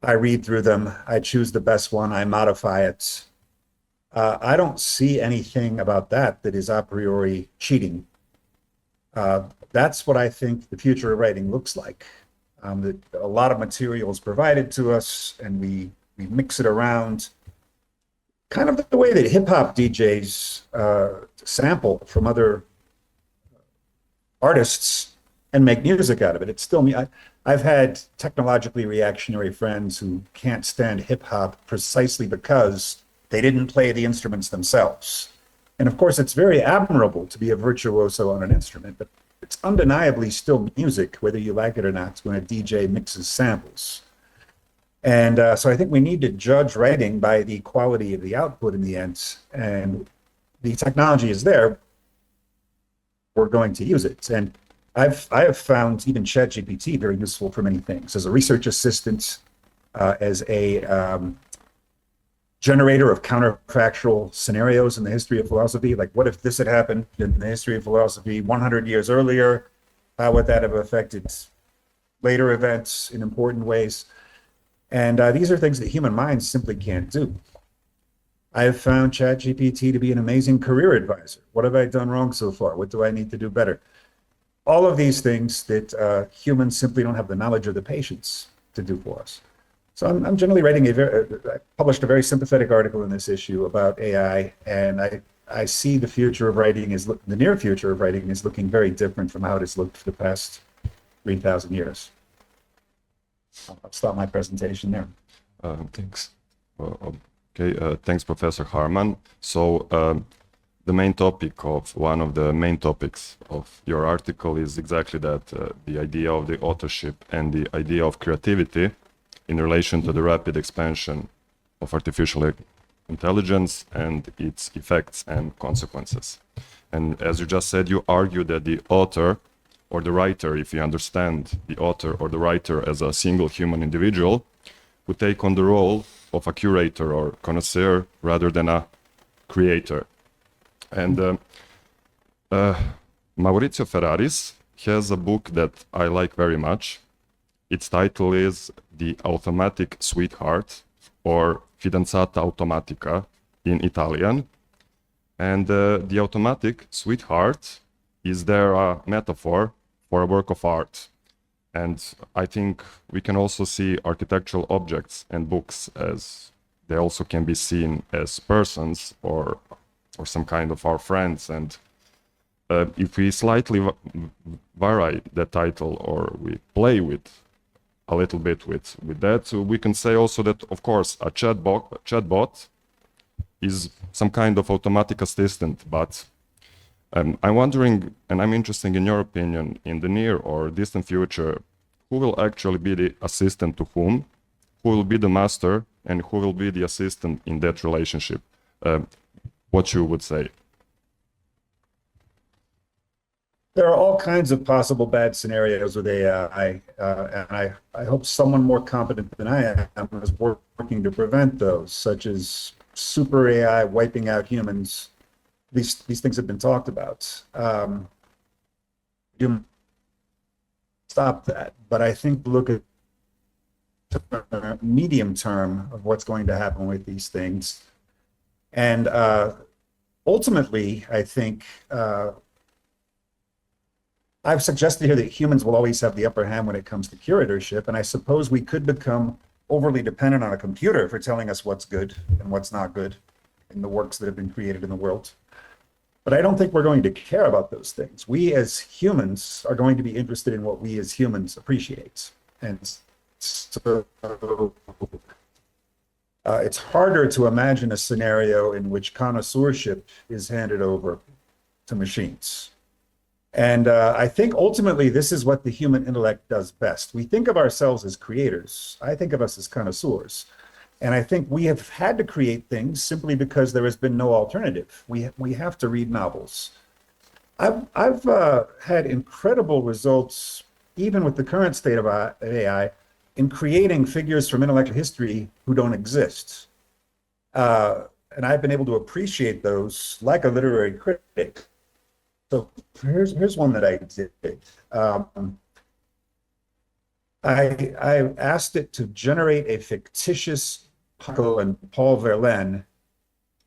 I read through them, I choose the best one, I modify it. I don't see anything about that is a priori cheating. That's what I think the future of writing looks like. That a lot of material is provided to us, and we mix it around, kind of the way that hip hop DJs sample from other artists and make music out of it. It's still me. I've had technologically reactionary friends who can't stand hip hop precisely because they didn't play the instruments themselves. And of course, it's very admirable to be a virtuoso on an instrument, but it's undeniably still music, whether you like it or not, when a DJ mixes samples. And so I think we need to judge writing by the quality of the output in the end. And the technology is there. We're going to use it. And I have found even ChatGPT very useful for many things, as a research assistant, as a generator of counterfactual scenarios in the history of philosophy. Like, what if this had happened in the history of philosophy 100 years earlier? How would that have affected later events in important ways? And these are things that human minds simply can't do. I have found ChatGPT to be an amazing career advisor. What have I done wrong so far? What do I need to do better? All of these things that humans simply don't have the knowledge or the patience to do for us. So I'm generally writing I published a very sympathetic article in this issue about AI, and I see the future of writing the near future of writing is looking very different from how it has looked for the past 3,000 years. I'll stop my presentation there. Thanks. Thanks, Professor Harman. So one of the main topics of your article is exactly that, the idea of the authorship and the idea of creativity in relation to the rapid expansion of artificial intelligence and its effects and consequences. And as you just said, you argue that the author or the writer, if you understand the author or the writer as a single human individual, would take on the role of a curator or connoisseur rather than a creator. And Maurizio Ferraris has a book that I like very much. Its title is The Automatic Sweetheart, or Fidanzata Automatica in Italian. And the automatic sweetheart is there a metaphor for a work of art. And I think we can also see architectural objects and books as they also can be seen as persons or some kind of our friends. And if we slightly vary the title, or we play with a little bit with that, so we can say also that, of course, a chatbot is some kind of automatic assistant, but I'm wondering, and I'm interested in your opinion, in the near or distant future, who will actually be the assistant to whom, who will be the master, and who will be the assistant in that relationship? What you would say? There are all kinds of possible bad scenarios with AI, and I hope someone more competent than I am is working to prevent those, such as super AI wiping out humans. These things have been talked about. You stop that, but I think look at the medium term of what's going to happen with these things, and ultimately, I think. I've suggested here that humans will always have the upper hand when it comes to curatorship, and I suppose we could become overly dependent on a computer for telling us what's good and what's not good in the works that have been created in the world. But I don't think we're going to care about those things. We as humans are going to be interested in what we as humans appreciate. And so it's harder to imagine a scenario in which connoisseurship is handed over to machines. And I think ultimately this is what the human intellect does best. We think of ourselves as creators. I think of us as connoisseurs. And I think we have had to create things simply because there has been no alternative. We have to read novels. I've had incredible results, even with the current state of AI, in creating figures from intellectual history who don't exist. And I've been able to appreciate those like a literary critic. So here's one that I did. I asked it to generate a fictitious Paco and Paul Verlaine,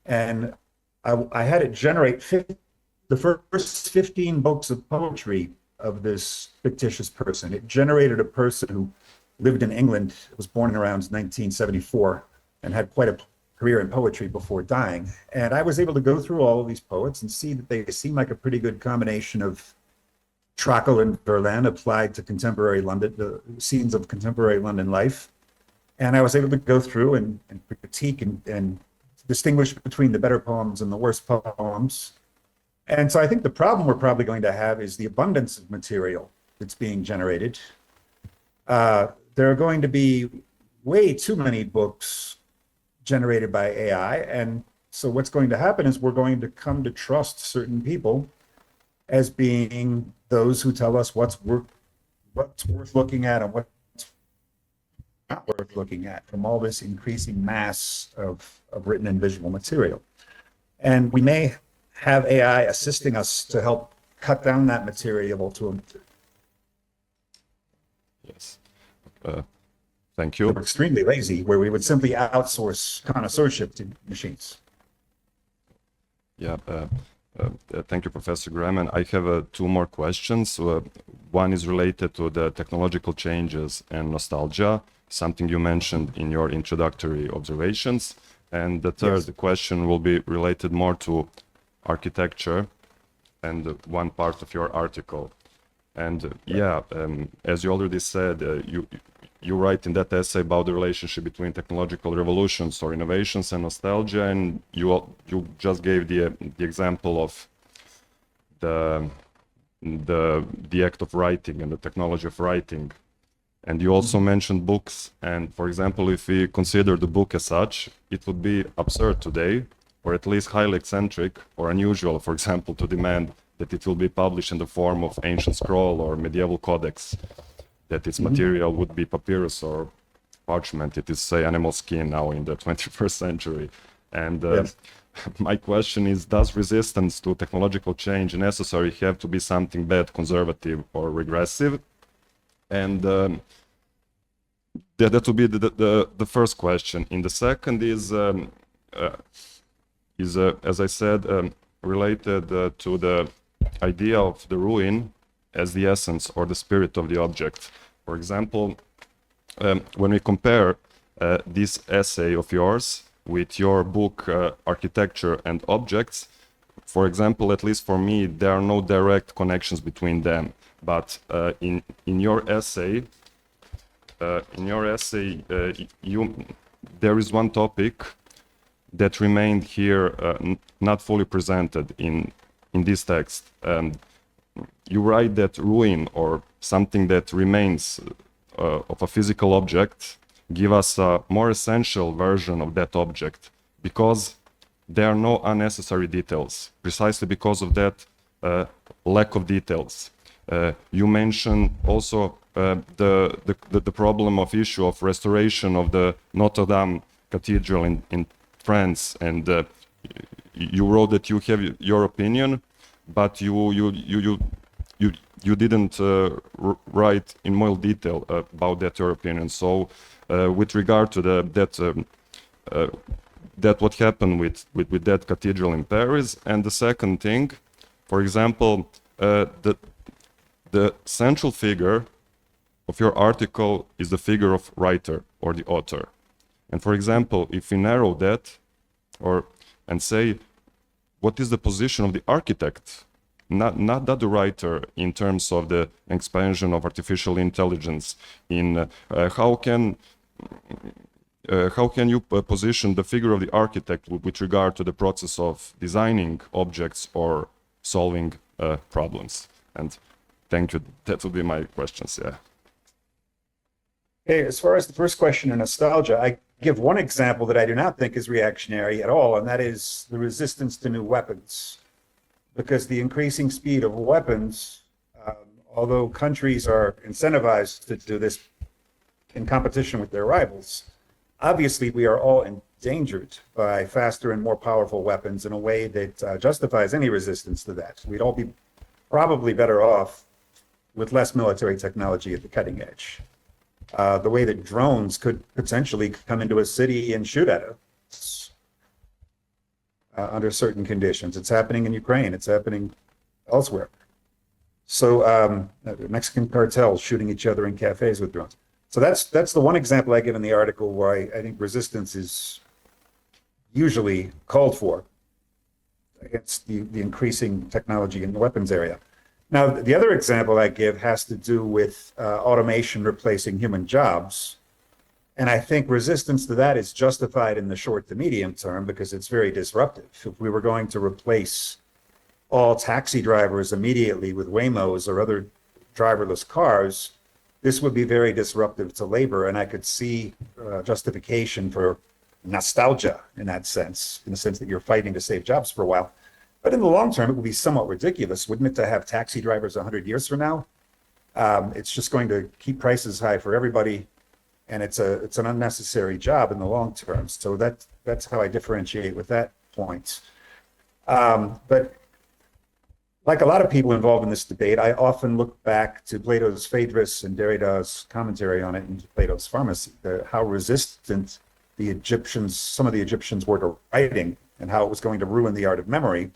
and I had it generate the first 15 books of poetry of this fictitious person. It generated a person who lived in England, was born around 1974, and had quite a career in poetry before dying. And I was able to go through all of these poets and see that they seem like a pretty good combination of Trakel and Verlaine applied to contemporary London, the scenes of contemporary London life. And I was able to go through and critique and distinguish between the better poems and the worst poems. And so I think the problem we're probably going to have is the abundance of material that's being generated. There are going to be way too many books generated by AI. And so what's going to happen is we're going to come to trust certain people as being those who tell us what's worth looking at and what's not worth looking at from all this increasing mass of written and visual material. And we may have AI assisting us to help cut down that material to Yes. Thank you. extremely lazy, where we would simply outsource connoisseurship to machines. Yeah, thank you, Professor Graham. And I have two more questions. One is related to the technological changes and nostalgia, something you mentioned in your introductory observations. And the third question will be related more to architecture and one part of your article. And as you already said, you write in that essay about the relationship between technological revolutions or innovations and nostalgia, and you just gave the example of the act of writing and the technology of writing. And you also mentioned books. And for example, if we consider the book as such, it would be absurd today, or at least highly eccentric or unusual, for example, to demand that it will be published in the form of ancient scroll or medieval codex, that its material would be papyrus or parchment. It is, say, animal skin now in the 21st century. And my question is, does resistance to technological change necessarily have to be something bad, conservative, or regressive? And that would be the first question. And the second is as I said, related to the idea of the ruin as the essence or the spirit of the object. For example, when we compare this essay of yours with your book, Architecture and Objects, for example, at least for me, there are no direct connections between them. But in your essay, there is one topic that remained here not fully presented in this text. You write that ruin, or something that remains of a physical object, give us a more essential version of that object, because there are no unnecessary details, precisely because of that lack of details. You mentioned also the problem of issue of restoration of the Notre Dame Cathedral in France, and you wrote that you have your opinion, but you didn't write in more detail about that your opinion. So with regard to that what happened with that cathedral in Paris, and the second thing, for example, the central figure of your article is the figure of writer or the author. And for example, if we narrow that and say, what is the position of the architect, not the writer, in terms of the expansion of artificial intelligence, in how can you position the figure of the architect with regard to the process of designing objects or solving problems? And thank you. That would be my questions. Yeah. Okay, as far as the first question on nostalgia, I give one example that I do not think is reactionary at all, and that is the resistance to new weapons. Because the increasing speed of weapons, although countries are incentivized to do this in competition with their rivals, obviously we are all endangered by faster and more powerful weapons in a way that justifies any resistance to that. We'd all be probably better off with less military technology at the cutting edge. The way that drones could potentially come into a city and shoot at us under certain conditions. It's happening in Ukraine. It's happening elsewhere. So Mexican cartels shooting each other in cafes with drones. So that's the one example I give in the article where I think resistance is usually called for against the increasing technology in the weapons area. Now, the other example I give has to do with automation replacing human jobs. And I think resistance to that is justified in the short to medium term because it's very disruptive. If we were going to replace all taxi drivers immediately with Waymos or other driverless cars, this would be very disruptive to labor. And I could see justification for nostalgia in that sense, in the sense that you're fighting to save jobs for a while. But in the long term, it would be somewhat ridiculous, wouldn't it, to have taxi drivers 100 years from now? It's just going to keep prices high for everybody, and it's an unnecessary job in the long term. So that's how I differentiate with that point. But like a lot of people involved in this debate, I often look back to Plato's Phaedrus and Derrida's commentary on it in Plato's Pharmacy, how resistant the Egyptians, some of the Egyptians were to writing, and how it was going to ruin the art of memory.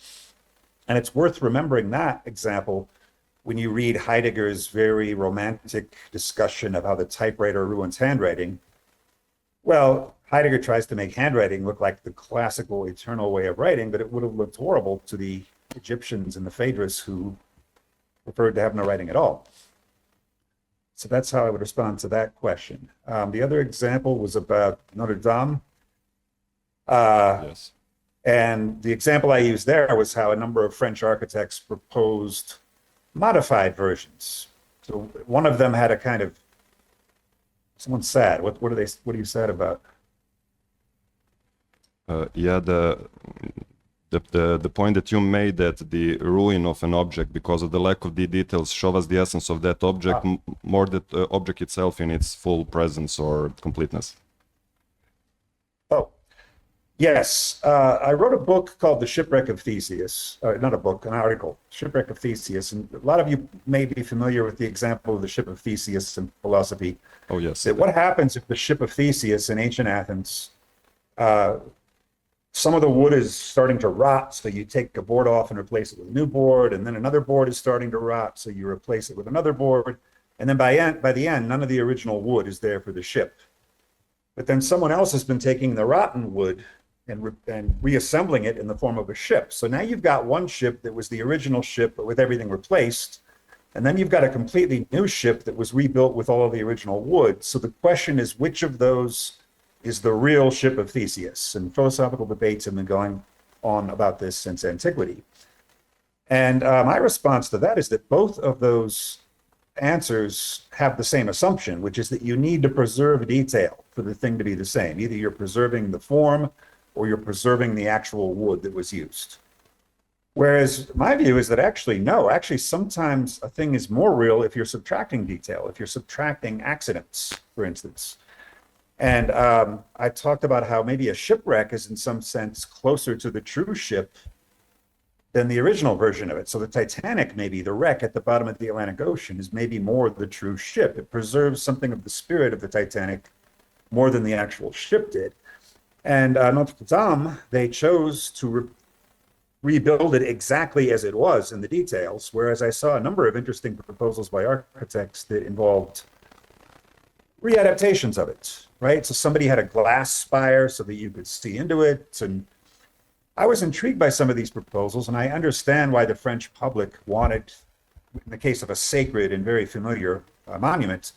And it's worth remembering that example when you read Heidegger's very romantic discussion of how the typewriter ruins handwriting. Well, Heidegger tries to make handwriting look like the classical eternal way of writing, but it would have looked horrible to the Egyptians in the Phaedrus who preferred to have no writing at all. So that's how I would respond to that question. The other example was about Notre Dame. Yes. And the example I used there was how a number of French architects proposed modified versions. So one of them had a kind of, someone's sad. What are you sad about? Yeah, the point that you made, that the ruin of an object because of the lack of the details show us the essence of that object more than the object itself in its full presence or completeness. Oh, yes. I wrote a book called The Shipwreck of Theseus. Not a book, an article, Shipwreck of Theseus. And a lot of you may be familiar with the example of the ship of Theseus in philosophy. Oh, yes. That what happens if the ship of Theseus in ancient Athens, some of the wood is starting to rot, so you take a board off and replace it with a new board, and then another board is starting to rot, so you replace it with another board, and then by the end, none of the original wood is there for the ship. But then someone else has been taking the rotten wood and reassembling it in the form of a ship. So now you've got one ship that was the original ship, but with everything replaced, and then you've got a completely new ship that was rebuilt with all of the original wood. So the question is, which of those is the real ship of Theseus? And philosophical debates have been going on about this since antiquity. And my response to that is that both of those answers have the same assumption, which is that you need to preserve detail for the thing to be the same. Either you're preserving the form or you're preserving the actual wood that was used. Whereas my view is that actually sometimes a thing is more real if you're subtracting detail, if you're subtracting accidents, for instance. And I talked about how maybe a shipwreck is in some sense closer to the true ship than the original version of it. So the Titanic, maybe the wreck at the bottom of the Atlantic Ocean, is maybe more the true ship. It preserves something of the spirit of the Titanic more than the actual ship did. And Notre Dame, they chose to rebuild it exactly as it was in the details, whereas I saw a number of interesting proposals by architects that involved readaptations of it, right? So somebody had a glass spire so that you could see into it. And I was intrigued by some of these proposals, and I understand why the French public wanted, in the case of a sacred and very familiar monument,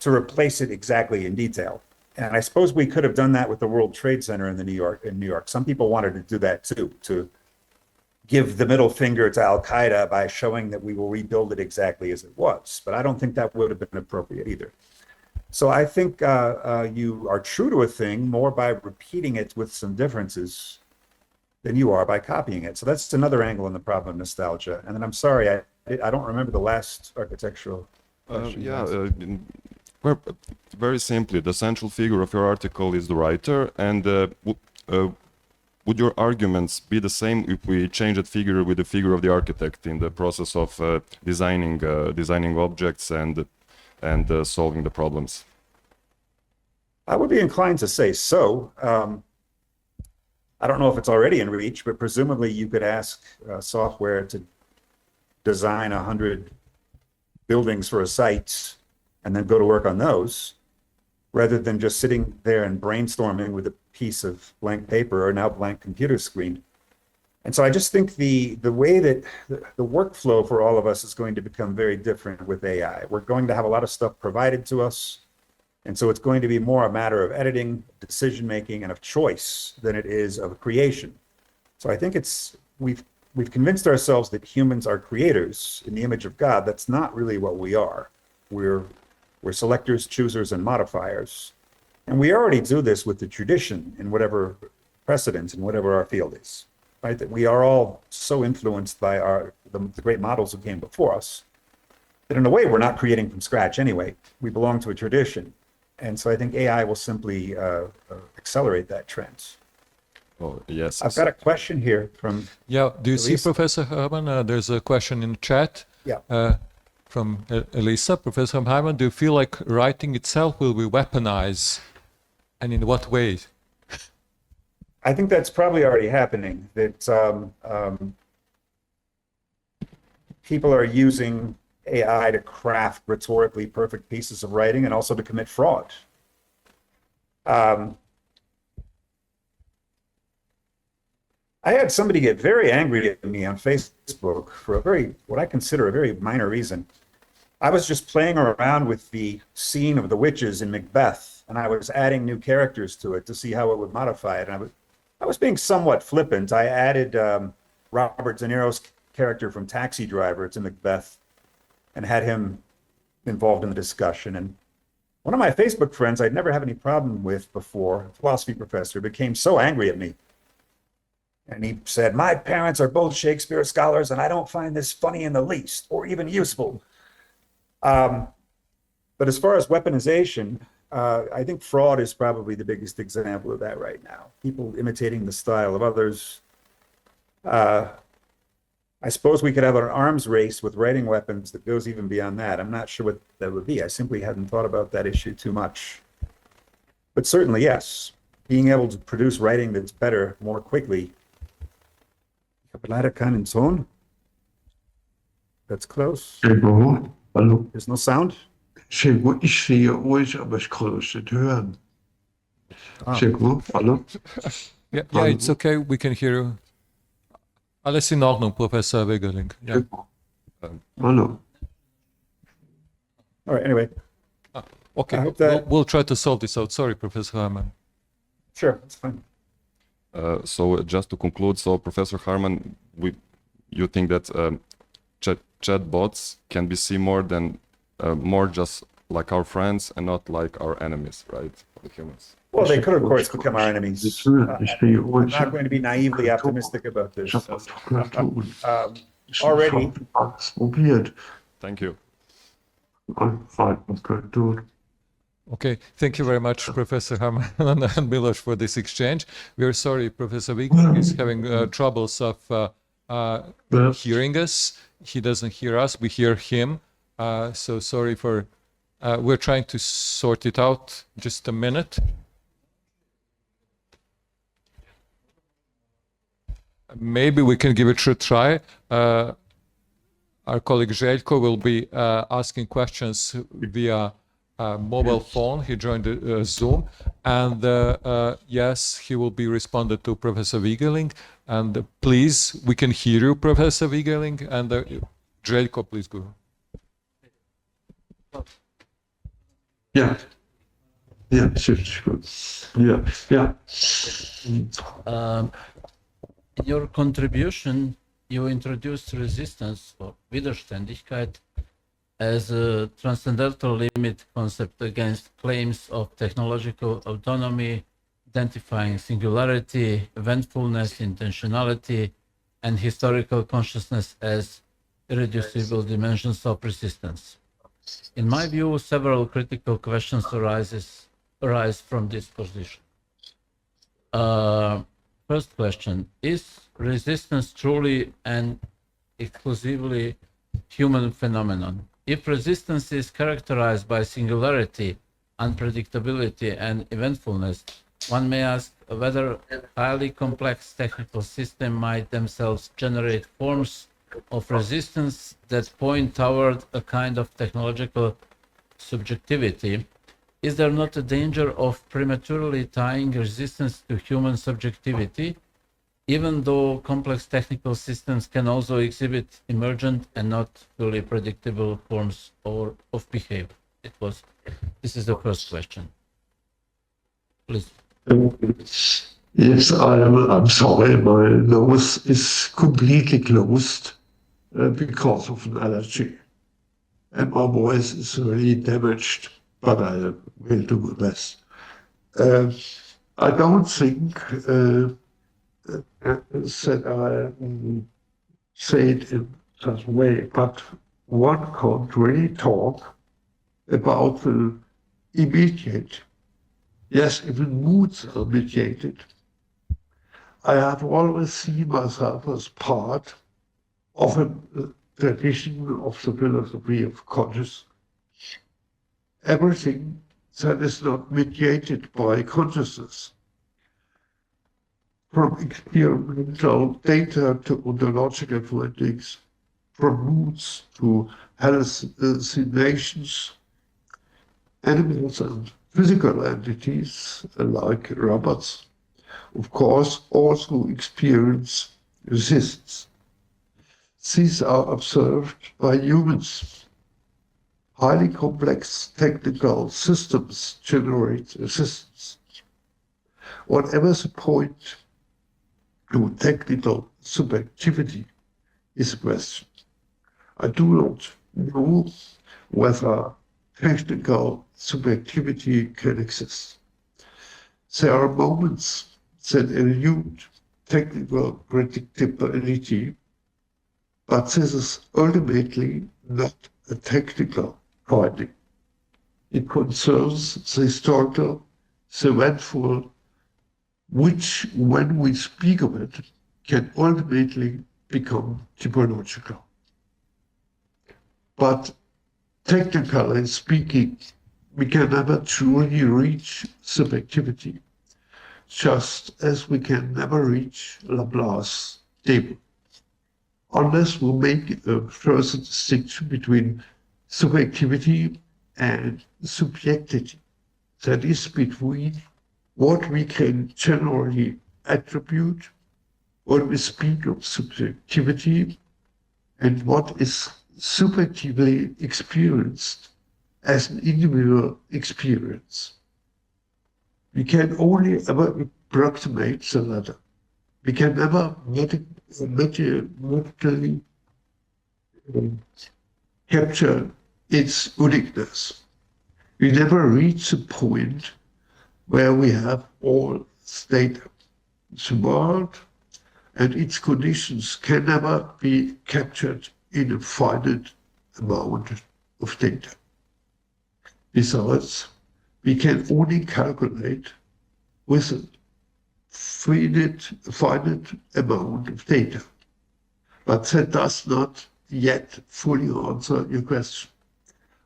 to replace it exactly in detail. And I suppose we could have done that with the World Trade Center in New York. Some people wanted to do that too, to give the middle finger to Al-Qaeda by showing that we will rebuild it exactly as it was. But I don't think that would have been appropriate either. So I think you are true to a thing more by repeating it with some differences than you are by copying it. So that's another angle in the problem of nostalgia. And then I'm sorry, I don't remember the last architectural question. Well, very simply, the central figure of your article is the writer, and would your arguments be the same if we change that figure with the figure of the architect in the process of designing objects and solving the problems? I would be inclined to say so. I don't know if it's already in reach, but presumably you could ask software to design 100 buildings for a site and then go to work on those, rather than just sitting there and brainstorming with a piece of blank paper or now blank computer screen. And so I just think the way that the workflow for all of us is going to become very different with AI. We're going to have a lot of stuff provided to us. And so it's going to be more a matter of editing, decision-making, and of choice than it is of creation. So I think we we've convinced ourselves that humans are creators in the image of God. That's not really what we are. We're selectors, choosers, and modifiers. And we already do this with the tradition in whatever precedent in whatever our field is, right? That we are all so influenced by the great models who came before us that in a way we're not creating from scratch anyway. We belong to a tradition. And so I think AI will simply accelerate that trend. Oh, yes. I've got a question here from Yeah, do you see, Elisa? Professor Herman? There's a question in the chat. Yeah. From Elisa. Professor Herman, do you feel like writing itself will be weaponized? And in what way? I think that's probably already happening, that people are using AI to craft rhetorically perfect pieces of writing and also to commit fraud. I had somebody get very angry at me on Facebook for what I consider a very minor reason. I was just playing around with the scene of the witches in Macbeth, and I was adding new characters to it to see how it would modify it. And I was being somewhat flippant. I added Robert De Niro's character from Taxi Driver to Macbeth and had him involved in the discussion. And one of my Facebook friends I'd never had any problem with before, a philosophy professor, became so angry at me. And he said, "My parents are both Shakespeare scholars, and I don't find this funny in the least, or even useful." But as far as weaponization, I think fraud is probably the biggest example of that right now. People imitating the style of others. I suppose we could have an arms race with writing weapons that goes even beyond that. I'm not sure what that would be. I simply hadn't thought about that issue too much. But certainly, yes, being able to produce writing that's better more quickly. That's close. Hallo? Hallo? There's no sound? Hallo, ich sehe euch, aber ich kann euch nicht hören. Hallo? Hallo? Yeah, it's okay. We can hear you. Alles in Ordnung, Professor Wegerling. Yeah. Hallo? All right, anyway. Okay, I hope that- we'll try to solve this out. Sorry, Professor Herman. Sure, that's fine. So just to conclude, so Professor Harman, you think that chatbots can be seen more just like our friends and not like our enemies, right? The humans. Well, they could, of course, become our enemies. Ich sehe I'm euch. not going to be naively optimistic about this. Ich habe was gehört und ich Already. habe alles probiert. Thank you. Einfach was gehört tun. Okay, thank you very much, Professor Herman and Milos, for this exchange. We are sorry, Professor Wegerling is having troubles of hearing us. He doesn't hear us, we hear him. So sorry for, we're trying to sort it out. Just a minute. Maybe we can give it a try. Our colleague Željko will be asking questions via mobile phone. He joined Zoom, and yes, he will be responded to Professor Wegerling. And please, we can hear you, Professor Wegerling, and Željko, please go. Ja. Ja, ist gut. Ja, ja. In your contribution, you introduced resistance or Widerständigkeit as a transcendental limit concept against claims of technological autonomy, identifying singularity, eventfulness, intentionality, and historical consciousness as irreducible dimensions of resistance. In my view, several critical questions arise from this position. First question, is resistance truly and exclusively human phenomenon? If resistance is characterized by singularity, unpredictability, and eventfulness, one may ask whether highly complex technical systems might themselves generate forms of resistance that point toward a kind of technological subjectivity. Is there not a danger of prematurely tying resistance to human subjectivity, even though complex technical systems can also exhibit emergent and not fully predictable forms of behavior? This is the first question. Please. Yes, I'm sorry, my nose is completely closed because of an allergy. And my voice is really damaged, but I will do my best. I don't think that I say it in such a way, but one can't really talk about the immediate. Yes, even moods are mediated. I have always seen myself as part of a tradition of the philosophy of consciousness. Everything that is not mediated by consciousness, from experimental data to ontological findings, from moods to hallucinations, animals and physical entities like robots, of course, also experience resists. These are observed by humans. Highly complex technical systems generate resistance. Whatever the point to technical subjectivity is a question. I do not know whether technical subjectivity can exist. There are moments that elude technical predictability, but this is ultimately not a technical finding. It concerns the historical, the eventful, which, when we speak of it, can ultimately become typological. But technically speaking, we can never truly reach subjectivity, just as we can never reach Laplace table, unless we make a further distinction between subjectivity and subjectivity. That is between what we can generally attribute when we speak of subjectivity and what is subjectively experienced as an individual experience. We can only ever approximate the latter. We can never mathematically capture its uniqueness. We never reach the point where we have all data. The world and its conditions can never be captured in a finite amount of data. Besides, we can only calculate with a finite amount of data. But that does not yet fully answer your question.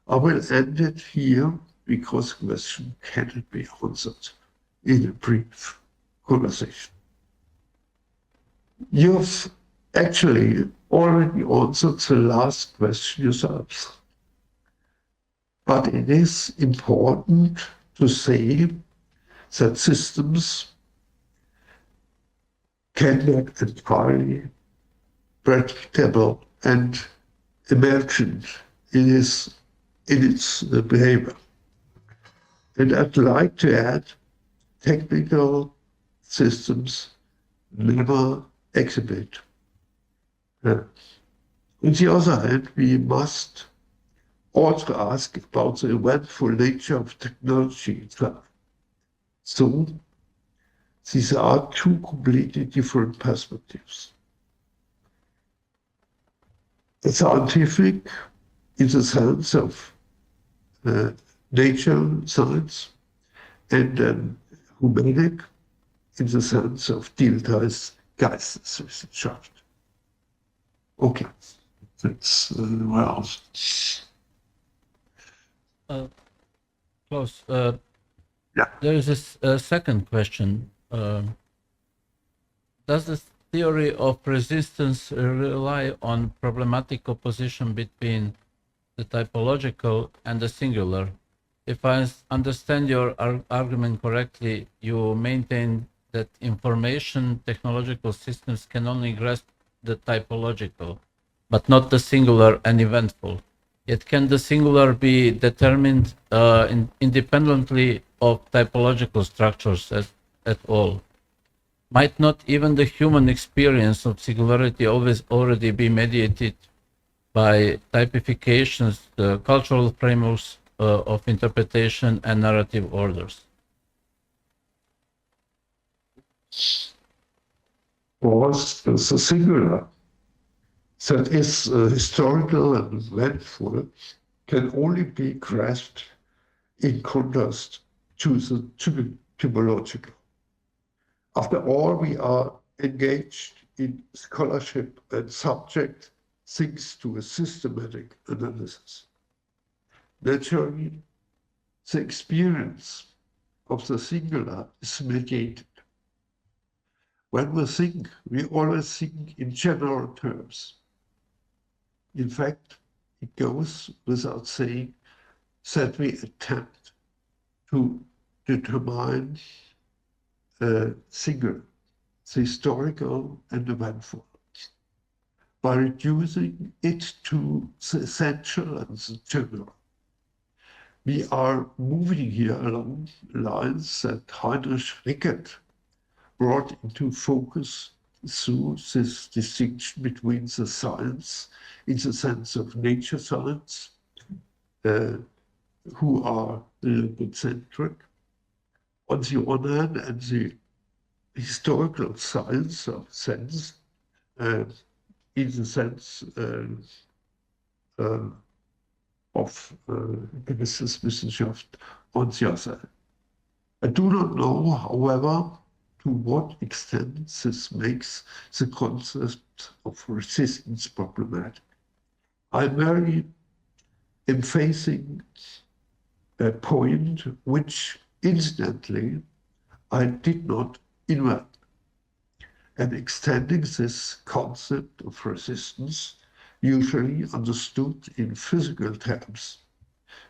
I will end it here because the question cannot be answered in a brief conversation. You've actually already answered the last question yourselves. But it is important to say that systems cannot entirely predictable and emergent in its behavior. And I'd like to add, technical systems never exhibit. On the other hand, we must also ask about the eventful nature of technology itself. So, these are two completely different perspectives. The scientific, in the sense of nature science, and humanic, in the sense of Dilthey's Geisteswissenschaft. Okay, that's well. Klaus, Yeah. there is a second question. Does the theory of resistance rely on problematic opposition between the typological and the singular? If I understand your argument correctly, you maintain that information technological systems can only grasp the typological, but not the singular and eventful. Yet can the singular be determined independently of typological structures at all? Might not even the human experience of singularity always already be mediated by typifications, the cultural frameworks of interpretation and narrative orders? Was the singular that is historical and eventful can only be grasped in contrast to the typological. After all, we are engaged in scholarship and subject things to a systematic analysis. Naturally, the experience of the singular is mediated. When we think, we always think in general terms. In fact, it goes without saying that we attempt to determine singular, the historical and eventful, by reducing it to the essential and the general. We are moving here along lines that Heinrich Rickert brought into focus through this distinction between the science, in the sense of nature science, who are centric, on the one hand, and the historical science of sense, in the sense of Geisteswissenschaft on the other. I do not know, however, to what extent this makes the concept of resistance problematic. I'm very facing a point which, incidentally, I did not invent. And extending this concept of resistance, usually understood in physical terms,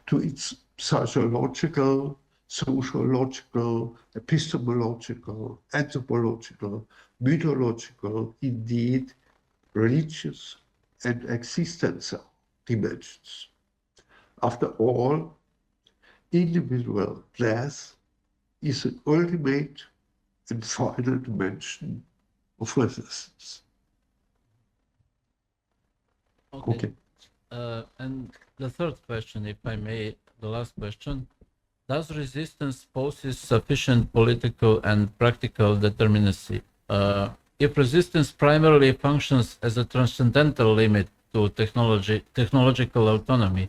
to its psychological, sociological, epistemological, anthropological, mythological, indeed religious and existential dimensions. After all, individual death is an ultimate and final dimension of resistance. Okay. And the third question, if I may, the last question. Does resistance poses sufficient political and practical determinacy? If resistance primarily functions as a transcendental limit to technological autonomy,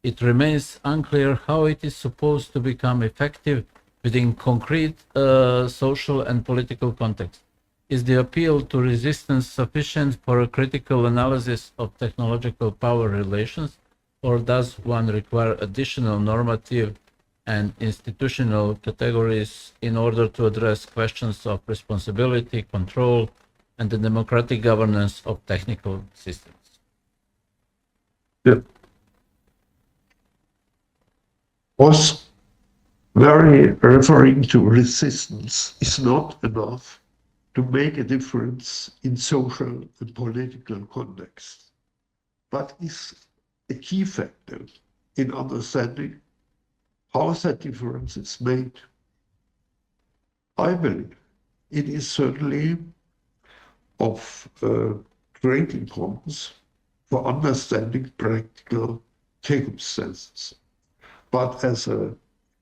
it remains unclear how it is supposed to become effective within concrete social and political context. Is the appeal to resistance sufficient for a critical analysis of technological power relations, or does one require additional normative and institutional categories in order to address questions of responsibility, control, and the democratic governance of technical systems? Yeah. Was very referring to resistance is not enough to make a difference in social and political context, but is a key factor in understanding how that difference is made. I believe it is certainly of great importance for understanding practical circumstances. But as a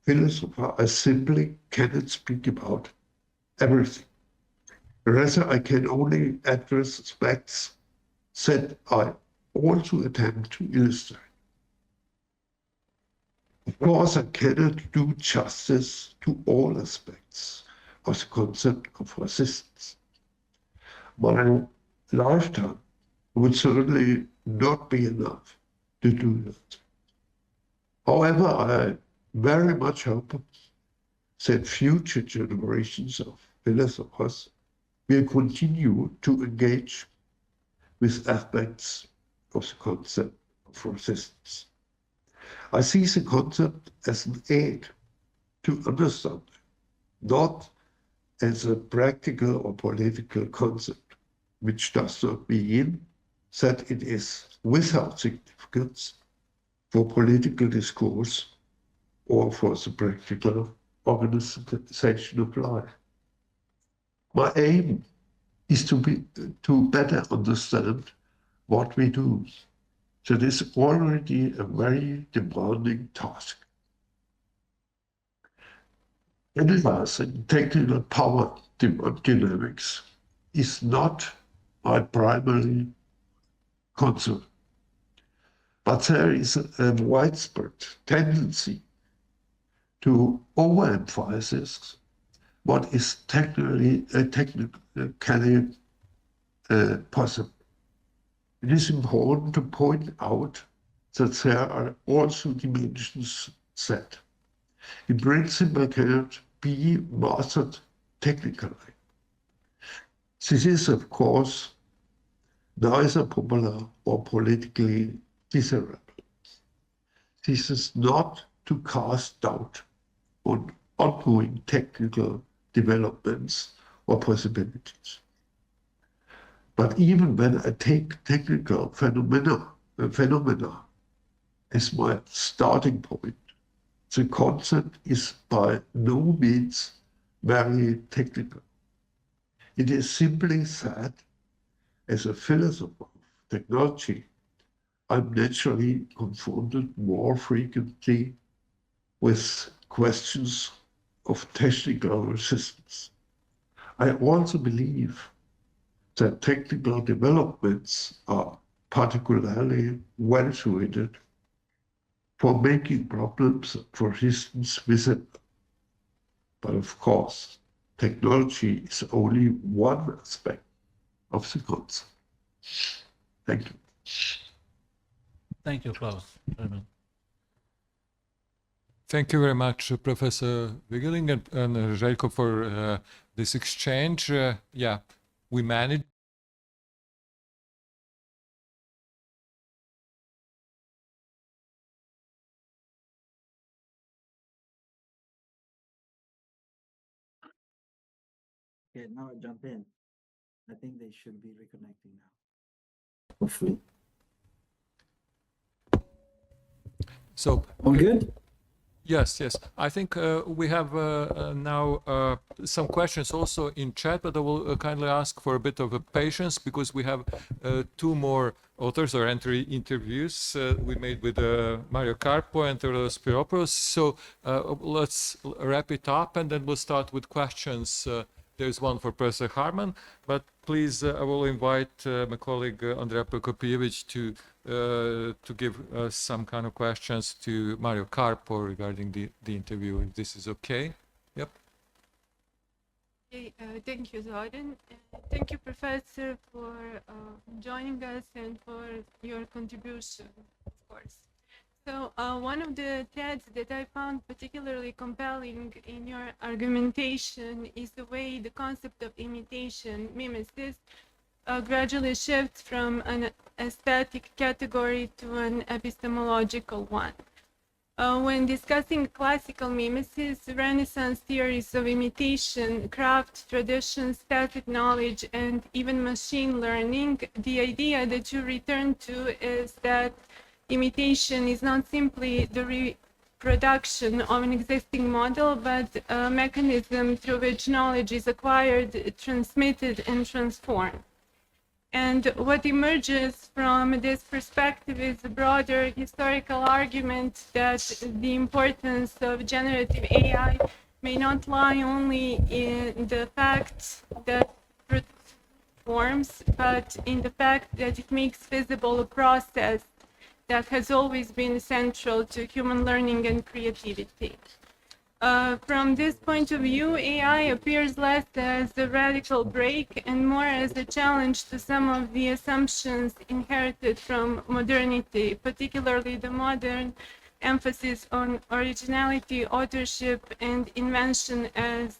philosopher, I simply cannot speak about everything. Rather, I can only address aspects that I also attempt to illustrate. Of course, I cannot do justice to all aspects of the concept of resistance. My lifetime would certainly not be enough to do that. However, I very much hope that future generations of philosophers will continue to engage with aspects of the concept of resistance. I see the concept as an aid to understand, not as a practical or political concept, which does not mean that it is without significance for political discourse or for the practical organization of life. My aim is to better understand what we do. So this is already a very demanding task. Analyzing technical power dynamics is not my primary concern. But there is a widespread tendency to overemphasize what is technically possible. It is important to point out that there are also dimensions that, in principle, cannot be mastered technically. This is, of course, neither popular or politically desirable. This is not to cast doubt on ongoing technical developments or possibilities. But even when I take technical phenomena as my starting point, the concept is by no means very technical. It is simply that, as a philosopher of technology, I'm naturally confronted more frequently with questions of technical resistance. I also believe that technical developments are particularly well suited for making problems of resistance visible. But of course, technology is only one aspect of the concept. Thank you. Thank you, Klaus. Thank you very much, Professor Wigeling and Željko, for this exchange. Yeah, we managed. Okay, now I jump in. I think they should be reconnecting now. Hopefully. So, all good? Yes, yes. I think we have now some questions also in chat, but I will kindly ask for a bit of a patience because we have two more authors or interviews we made with Mario Carpo and Theodoros Spiropoulos. So let's wrap it up and then we'll start with questions. There's one for Professor Harman, but please, I will invite my colleague Andrea Prokopievich to give some kind of questions to Mario Carpo regarding the interview, if this is okay. Yep. Okay, thank you, Zoran. Thank you, Professor, for joining us and for your contribution, of course. So one of the threads that I found particularly compelling in your argumentation is the way the concept of imitation, mimesis, gradually shifts from an aesthetic category to an epistemological one. When discussing classical mimesis, Renaissance theories of imitation, craft, tradition, static knowledge, and even machine learning, the idea that you return to is that imitation is not simply the reproduction of an existing model, but a mechanism through which knowledge is acquired, transmitted, and transformed. And what emerges from this perspective is a broader historical argument that the importance of generative AI may not lie only in the fact that it forms, but in the fact that it makes visible a process that has always been central to human learning and creativity. From this point of view, AI appears less as a radical break and more as a challenge to some of the assumptions inherited from modernity, particularly the modern emphasis on originality, authorship, and invention as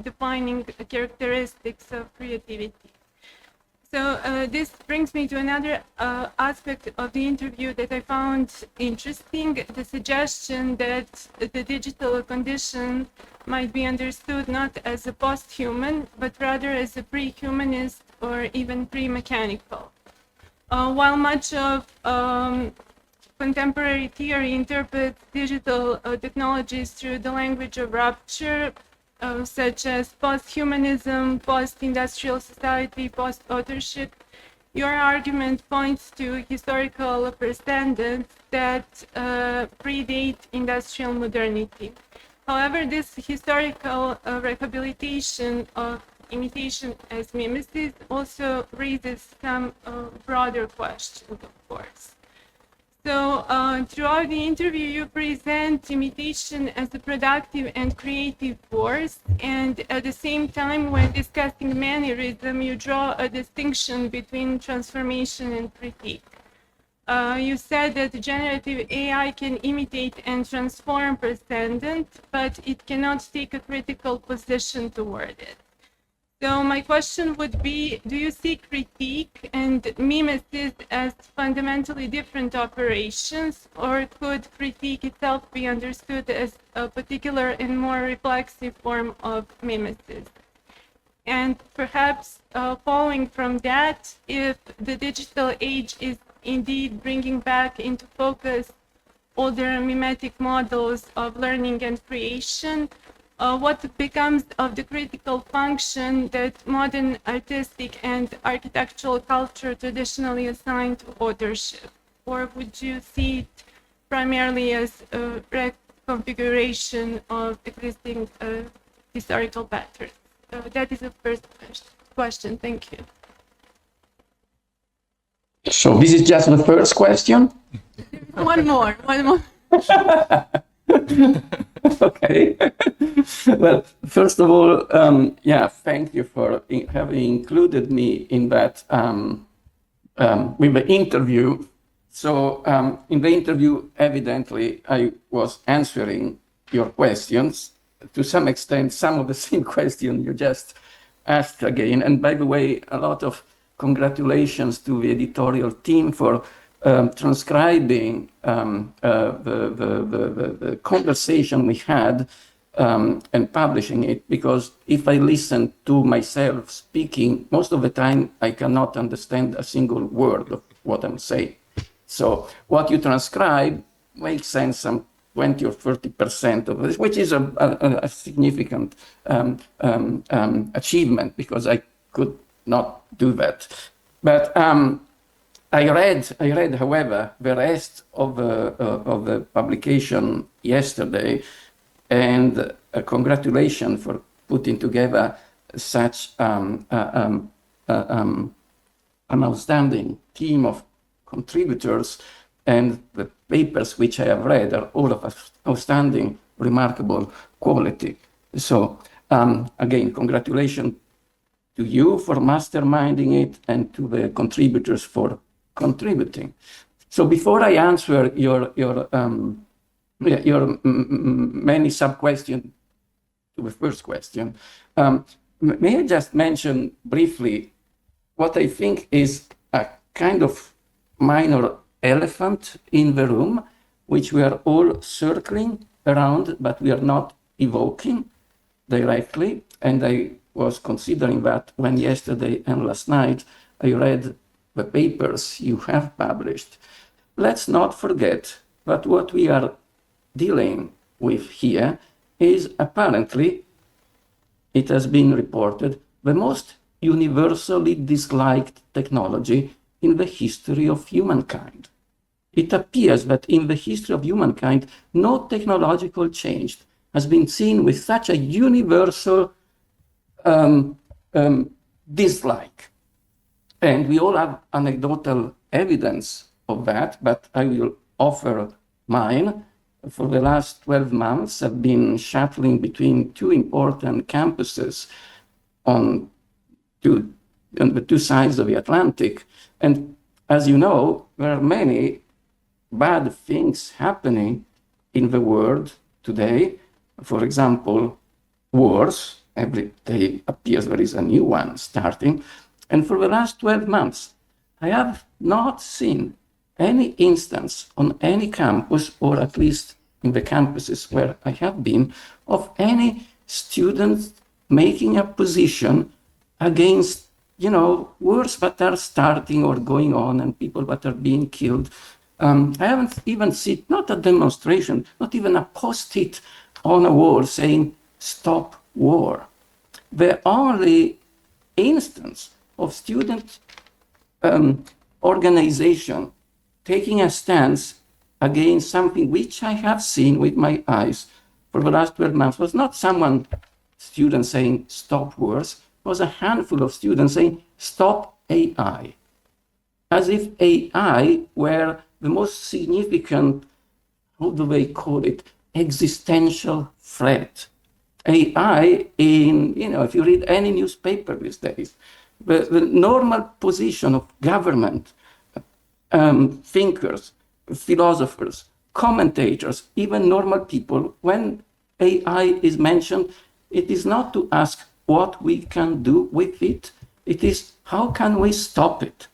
defining characteristics of creativity. So this brings me to another aspect of the interview that I found interesting, the suggestion that the digital condition might be understood not as a post-human, but rather as a pre-humanist or even pre-mechanical. While much of contemporary theory interprets digital technologies through the language of rupture, such as post-humanism, post-industrial society, post-authorship, your argument points to historical precedents that predate industrial modernity. However, this historical rehabilitation of imitation as mimesis also raises some broader questions, of course. So throughout the interview, you present imitation as a productive and creative force, and at the same time, when discussing mannerism, you draw a distinction between transformation and critique. You said that generative AI can imitate and transform precedent, but it cannot take a critical position toward it. So my question would be, do you see critique and mimesis as fundamentally different operations, or could critique itself be understood as a particular and more reflexive form of mimesis? And perhaps following from that, if the digital age is indeed bringing back into focus older mimetic models of learning and creation, what becomes of the critical function that modern artistic and architectural culture traditionally assigned to authorship? Or would you see it primarily as a reconfiguration of existing historical patterns? That is the first question. Thank you. So this is just the first question? One more. Okay. Well, first of all, yeah, thank you for having included me in that with the interview. So in the interview, evidently, I was answering your questions. To some extent, some of the same question you just asked again. And by the way, a lot of congratulations to the editorial team for transcribing the conversation we had and publishing it, because if I listen to myself speaking, most of the time I cannot understand a single word of what I'm saying. So what you transcribe makes sense some 20 or 30% of this, which is a significant achievement, because I could not do that. But I read, however, the rest of the publication yesterday, and congratulations for putting together such an outstanding team of contributors, and the papers which I have read are all of outstanding, remarkable quality. So again, congratulations to you for masterminding it, and to the contributors for contributing. So before I answer your many sub-questions to the first question, may I just mention briefly what I think is a kind of minor elephant in the room, which we are all circling around, but we are not evoking directly. And I was considering that when yesterday and last night I read the papers you have published. Let's not forget that what we are dealing with here is apparently, it has been reported, the most universally disliked technology in the history of humankind. It appears that in the history of humankind, no technological change has been seen with such a universal dislike. And we all have anecdotal evidence of that, but I will offer mine. For the last 12 months, I've been shuttling between two important campuses on the two sides of the Atlantic. And as you know, there are many bad things happening in the world today. For example, wars. Every day appears there is a new one starting. And for the last 12 months, I have not seen any instance on any campus, or at least in the campuses where I have been, of any students making a position against, wars that are starting or going on and people that are being killed. I haven't even seen, not a demonstration, not even a post-it on a wall saying, stop war. The only instance of student organization taking a stance against something which I have seen with my eyes for the last 12 months was not students saying stop wars, it was a handful of students saying stop AI. As if AI were the most significant, how do they call it, existential threat. AI if you read any newspaper these days, the normal position of government, thinkers, philosophers, commentators, even normal people, when AI is mentioned, it is not to ask what we can do with it, it is how can we stop it.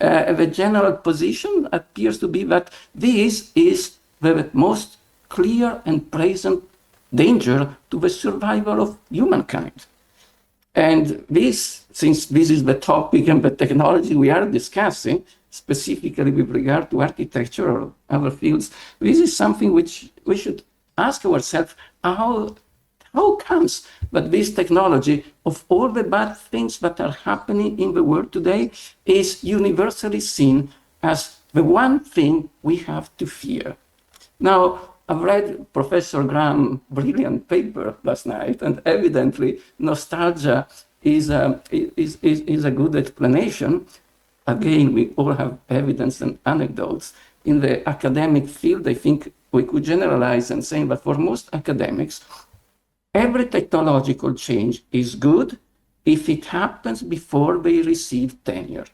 The general position appears to be that this is the most clear and present danger to the survival of humankind. And this, since this is the topic and the technology we are discussing, specifically with regard to architecture or other fields, this is something which we should ask ourselves, how comes that this technology, of all the bad things that are happening in the world today, is universally seen as the one thing we have to fear? Now, I've read Professor Graham's brilliant paper last night, and evidently nostalgia is a good explanation. Again, we all have evidence and anecdotes. In the academic field, I think we could generalize and say that for most academics, every technological change is good if it happens before they receive tenure.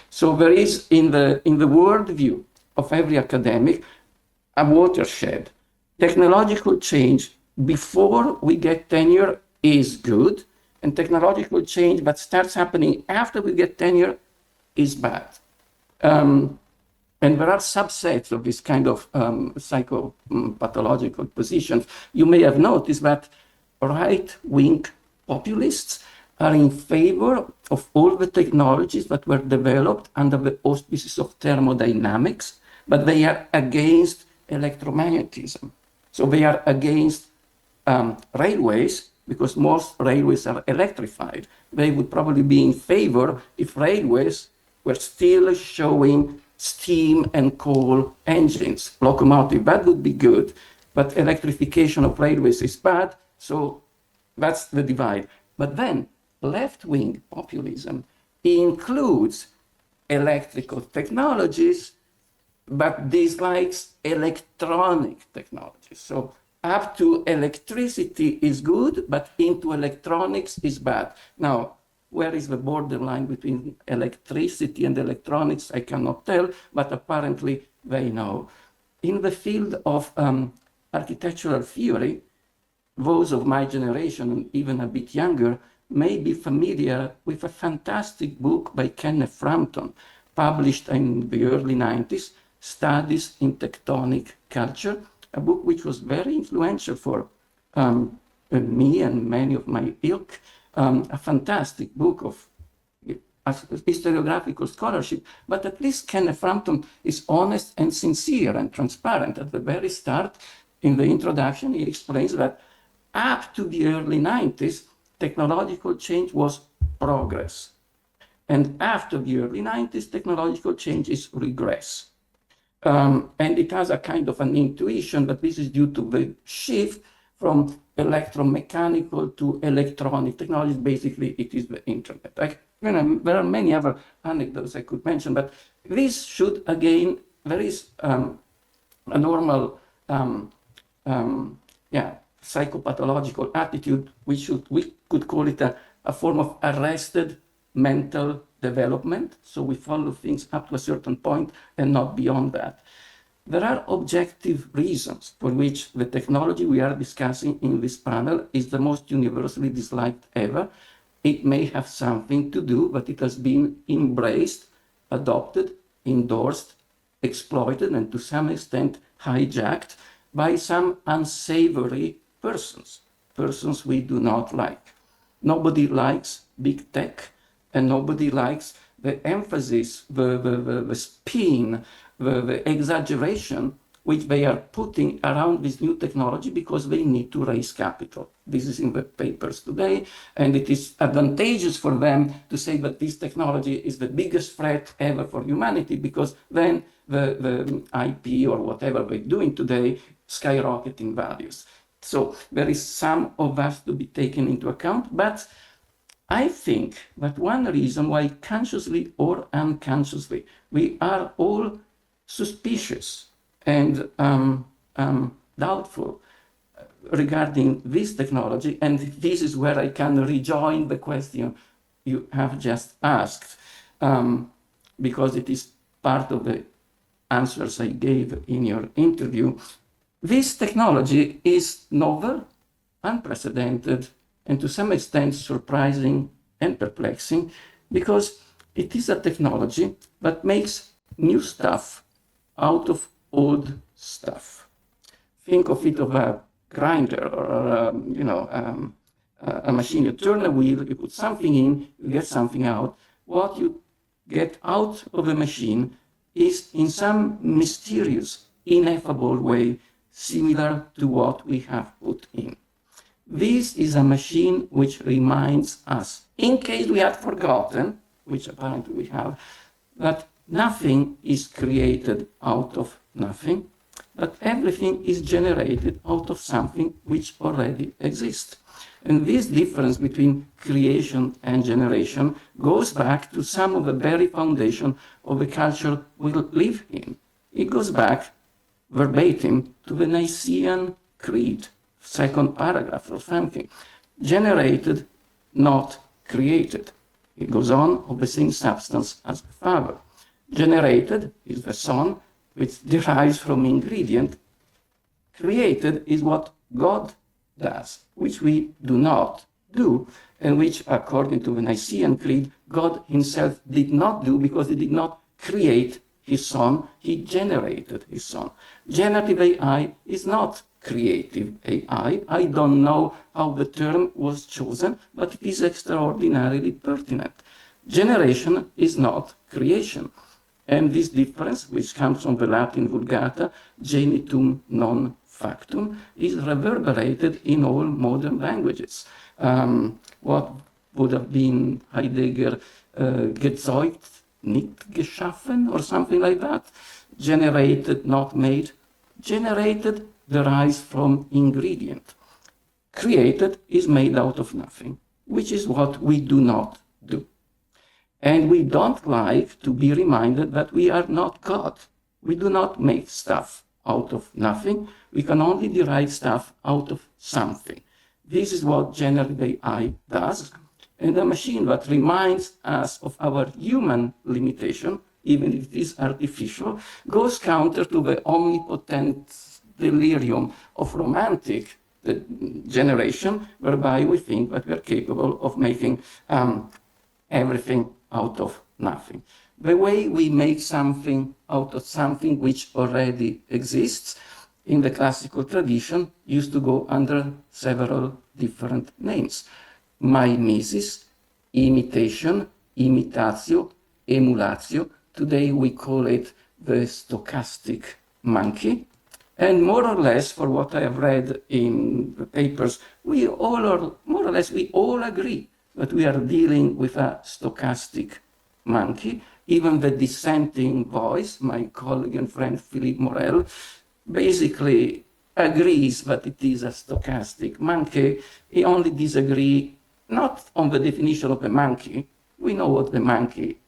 So there is, in the worldview of every academic, a watershed. Technological change before we get tenure is good, and technological change that starts happening after we get tenure is bad. And there are subsets of this kind of psychopathological positions. You may have noticed that right-wing populists are in favor of all the technologies that were developed under the auspices of thermodynamics, but they are against electromagnetism. So they are against railways, because most railways are electrified. They would probably be in favor if railways were still showing steam and coal engines, locomotive. That would be good, but electrification of railways is bad, so that's the divide. But then left-wing populism includes electrical technologies, but dislikes electronic technologies. So up to electricity is good, but into electronics is bad. Now, where is the borderline between electricity and electronics? I cannot tell, but apparently they know. In the field of architectural theory, those of my generation and even a bit younger may be familiar with a fantastic book by Kenneth Frampton, published in the early 90s, Studies in Tectonic Culture, a book which was very influential for me and many of my ilk, a fantastic book of historiographical scholarship, but at least Kenneth Frampton is honest and sincere and transparent. At the very start, in the introduction, he explains that up to the early 90s, technological change was progress. And after the early 90s, technological change is regress. And it has a kind of an intuition that this is due to the shift from electromechanical to electronic technologies. Basically, it is the internet. There are many other anecdotes I could mention, but this should, again, there is a normal psychopathological attitude. We could call it a form of arrested mental development. So we follow things up to a certain point and not beyond that. There are objective reasons for which the technology we are discussing in this panel is the most universally disliked ever. It may have something to do, but it has been embraced, adopted, endorsed, exploited, and to some extent hijacked by some unsavory persons we do not like. Nobody likes big tech, and nobody likes the emphasis, the spin, the exaggeration which they are putting around this new technology because they need to raise capital. This is in the papers today, and it is advantageous for them to say that this technology is the biggest threat ever for humanity, because then the IP or whatever they're doing today skyrocket in values. So there is some of that to be taken into account, but I think that one reason why, consciously or unconsciously, we are all suspicious and doubtful regarding this technology, and this is where I can rejoin the question you have just asked, because it is part of the answers I gave in your interview. This technology is novel, unprecedented, and to some extent surprising and perplexing, because it is a technology that makes new stuff out of old stuff. Think of it of a grinder or a machine. You turn a wheel, you put something in, you get something out. What you get out of the machine is in some mysterious, ineffable way similar to what we have put in. This is a machine which reminds us, in case we had forgotten, which apparently we have, that nothing is created out of nothing, but everything is generated out of something which already exists. And this difference between creation and generation goes back to some of the very foundation of the culture we live in. It goes back verbatim to the Nicene Creed, second paragraph or something. Generated, not created. It goes on of the same substance as the Father. Generated is the Son, which derives from ingredient. Created is what God does, which we do not do, and which, according to the Nicene Creed, God himself did not do, because he did not create his Son, he generated his Son. Generative AI is not creative AI. I don't know how the term was chosen, but it is extraordinarily pertinent. Generation is not creation. And this difference, which comes from the Latin Vulgata, genitum non factum, is reverberated in all modern languages. What would have been Heidegger, gezeugt, nicht geschaffen, or something like that? Generated, not made. Generated derives from ingredient. Created is made out of nothing, which is what we do not do. And we don't like to be reminded that we are not God. We do not make stuff out of nothing. We can only derive stuff out of something. This is what generative AI does. And a machine that reminds us of our human limitation, even if it is artificial, goes counter to the omnipotent delirium of romantic generation, whereby we think that we are capable of making everything out of nothing. The way we make something out of something which already exists in the classical tradition used to go under several different names. Mimesis, imitation, imitatio, emulatio. Today we call it the stochastic monkey. And more or less, for what I have read in the papers, we all agree that we are dealing with a stochastic monkey. Even the dissenting voice, my colleague and friend Philippe Morel, basically agrees that it is a stochastic monkey. He only disagrees not on the definition of a monkey. We know what the monkey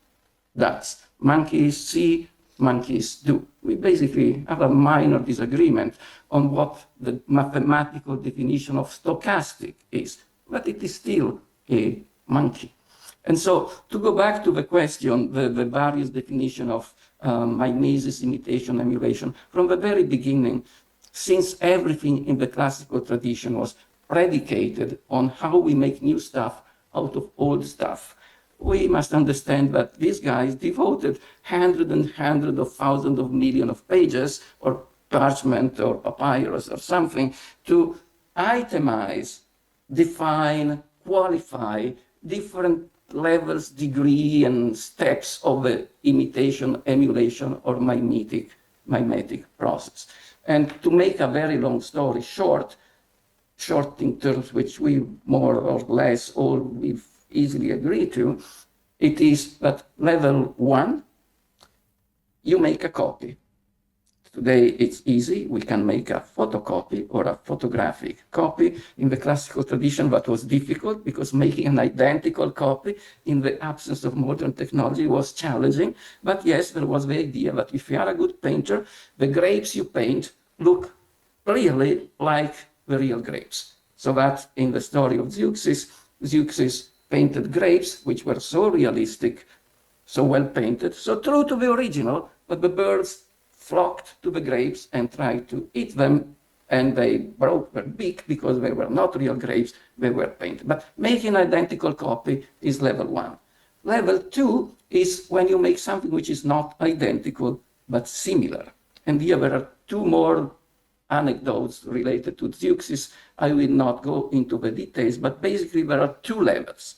does. Monkeys see, monkeys do. We basically have a minor disagreement on what the mathematical definition of stochastic is, but it is still a monkey. And so, to go back to the question, the various definitions of mimesis, imitation, emulation, from the very beginning, since everything in the classical tradition was predicated on how we make new stuff out of old stuff, we must understand that these guys devoted hundreds and hundreds of thousands of millions of pages, or parchment or papyrus or something, to itemize, define, qualify different levels, degree, and steps of the imitation, emulation, or mimetic process. And to make a very long story short in terms which we more or less all we easily agree to, it is that level 1, you make a copy. Today it's easy, we can make a photocopy or a photographic copy. In the classical tradition that was difficult because making an identical copy in the absence of modern technology was challenging. But yes, there was the idea that if you are a good painter, the grapes you paint look really like the real grapes. So that in the story of Zeuxis painted grapes, which were so realistic, so well painted, so true to the original, but the birds flocked to the grapes and tried to eat them, and they broke their beak because they were not real grapes, they were painted. But making an identical copy is level 1. Level 2 is when you make something which is not identical, but similar. And here there are 2 more anecdotes related to Zeuxis. I will not go into the details, but basically there are 2 levels.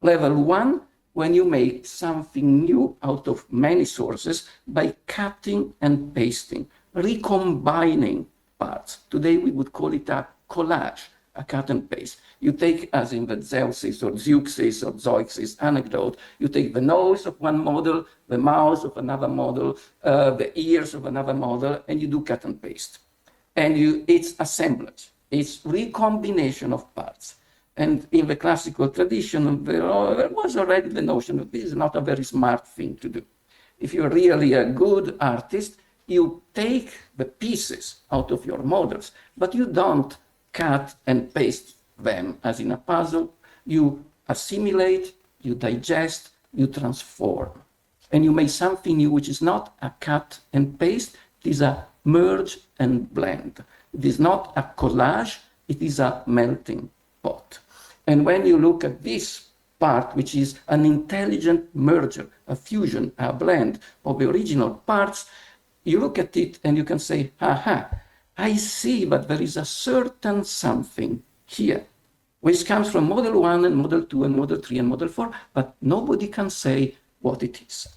Level 1, when you make something new out of many sources by cutting and pasting, recombining parts. Today we would call it a collage, a cut and paste. You take, as in the Zeuxis or Zeuxis or Zeuxis anecdote, you take the nose of one model, the mouth of another model, the ears of another model, and you do cut and paste. And it's assemblage, it's recombination of parts. And in the classical tradition, there was already the notion that this is not a very smart thing to do. If you're really a good artist, you take the pieces out of your models, but you don't cut and paste them as in a puzzle. You assimilate, you digest, you transform. And you make something new, which is not a cut and paste, it is a merge and blend. It is not a collage, it is a melting pot. And when you look at this part, which is an intelligent merger, a fusion, a blend of the original parts, you look at it and you can say, aha, I see that there is a certain something here, which comes from model 1 and model 2 and model 3 and model 4, but nobody can say what it is.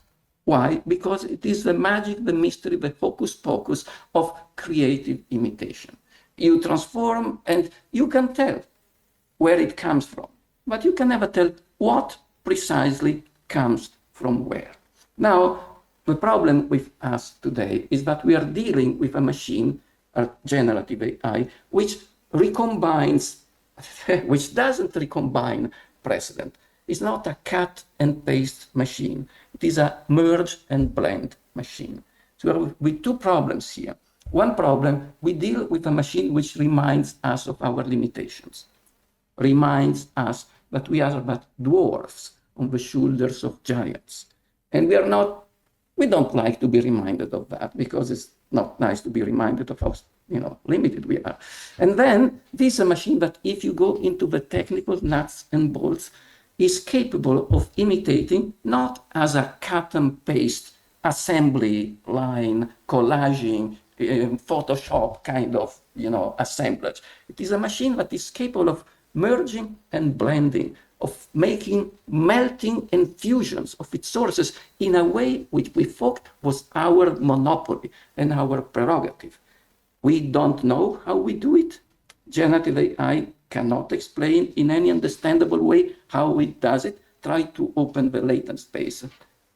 Why? Because it is the magic, the mystery, the hocus pocus of creative imitation. You transform and you can tell where it comes from, but you can never tell what precisely comes from where. Now, the problem with us today is that we are dealing with a machine, a generative AI, which recombines, which doesn't recombine precedent. It's not a cut and paste machine. It is a merge and blend machine. So we are with 2 problems here. One problem, we deal with a machine which reminds us of our limitations, reminds us that we are but dwarfs on the shoulders of giants. And we don't like to be reminded of that because it's not nice to be reminded of how limited we are. And then this is a machine that if you go into the technical nuts and bolts, is capable of imitating not as a cut and paste assembly line, collaging, Photoshop kind of assemblage. It is a machine that is capable of merging and blending, of making melting and fusions of its sources in a way which we thought was our monopoly and our prerogative. We don't know how we do it. Generative AI cannot explain in any understandable way how it does it. Try to open the latent space,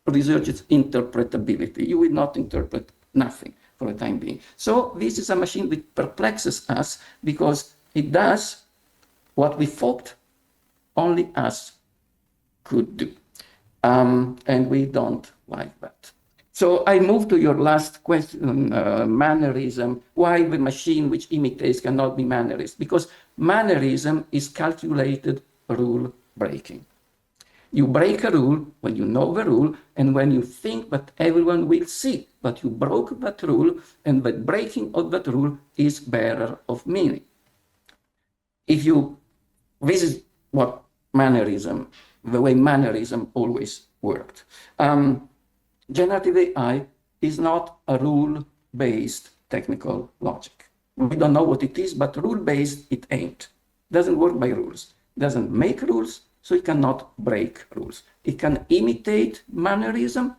research its interpretability. You will not interpret nothing for the time being. So this is a machine that perplexes us because it does what we thought only us could do. And we don't like that. So I move to your last question, mannerism. Why the machine which imitates cannot be mannerist? Because mannerism is calculated rule breaking. You break a rule when you know the rule and when you think that everyone will see that you broke that rule and that breaking of that rule is bearer of meaning. This is what mannerism, the way mannerism always worked. Generative AI is not a rule-based technical logic. We don't know what it is, but rule-based it ain't. Doesn't work by rules. Doesn't make rules, so it cannot break rules. It can imitate mannerism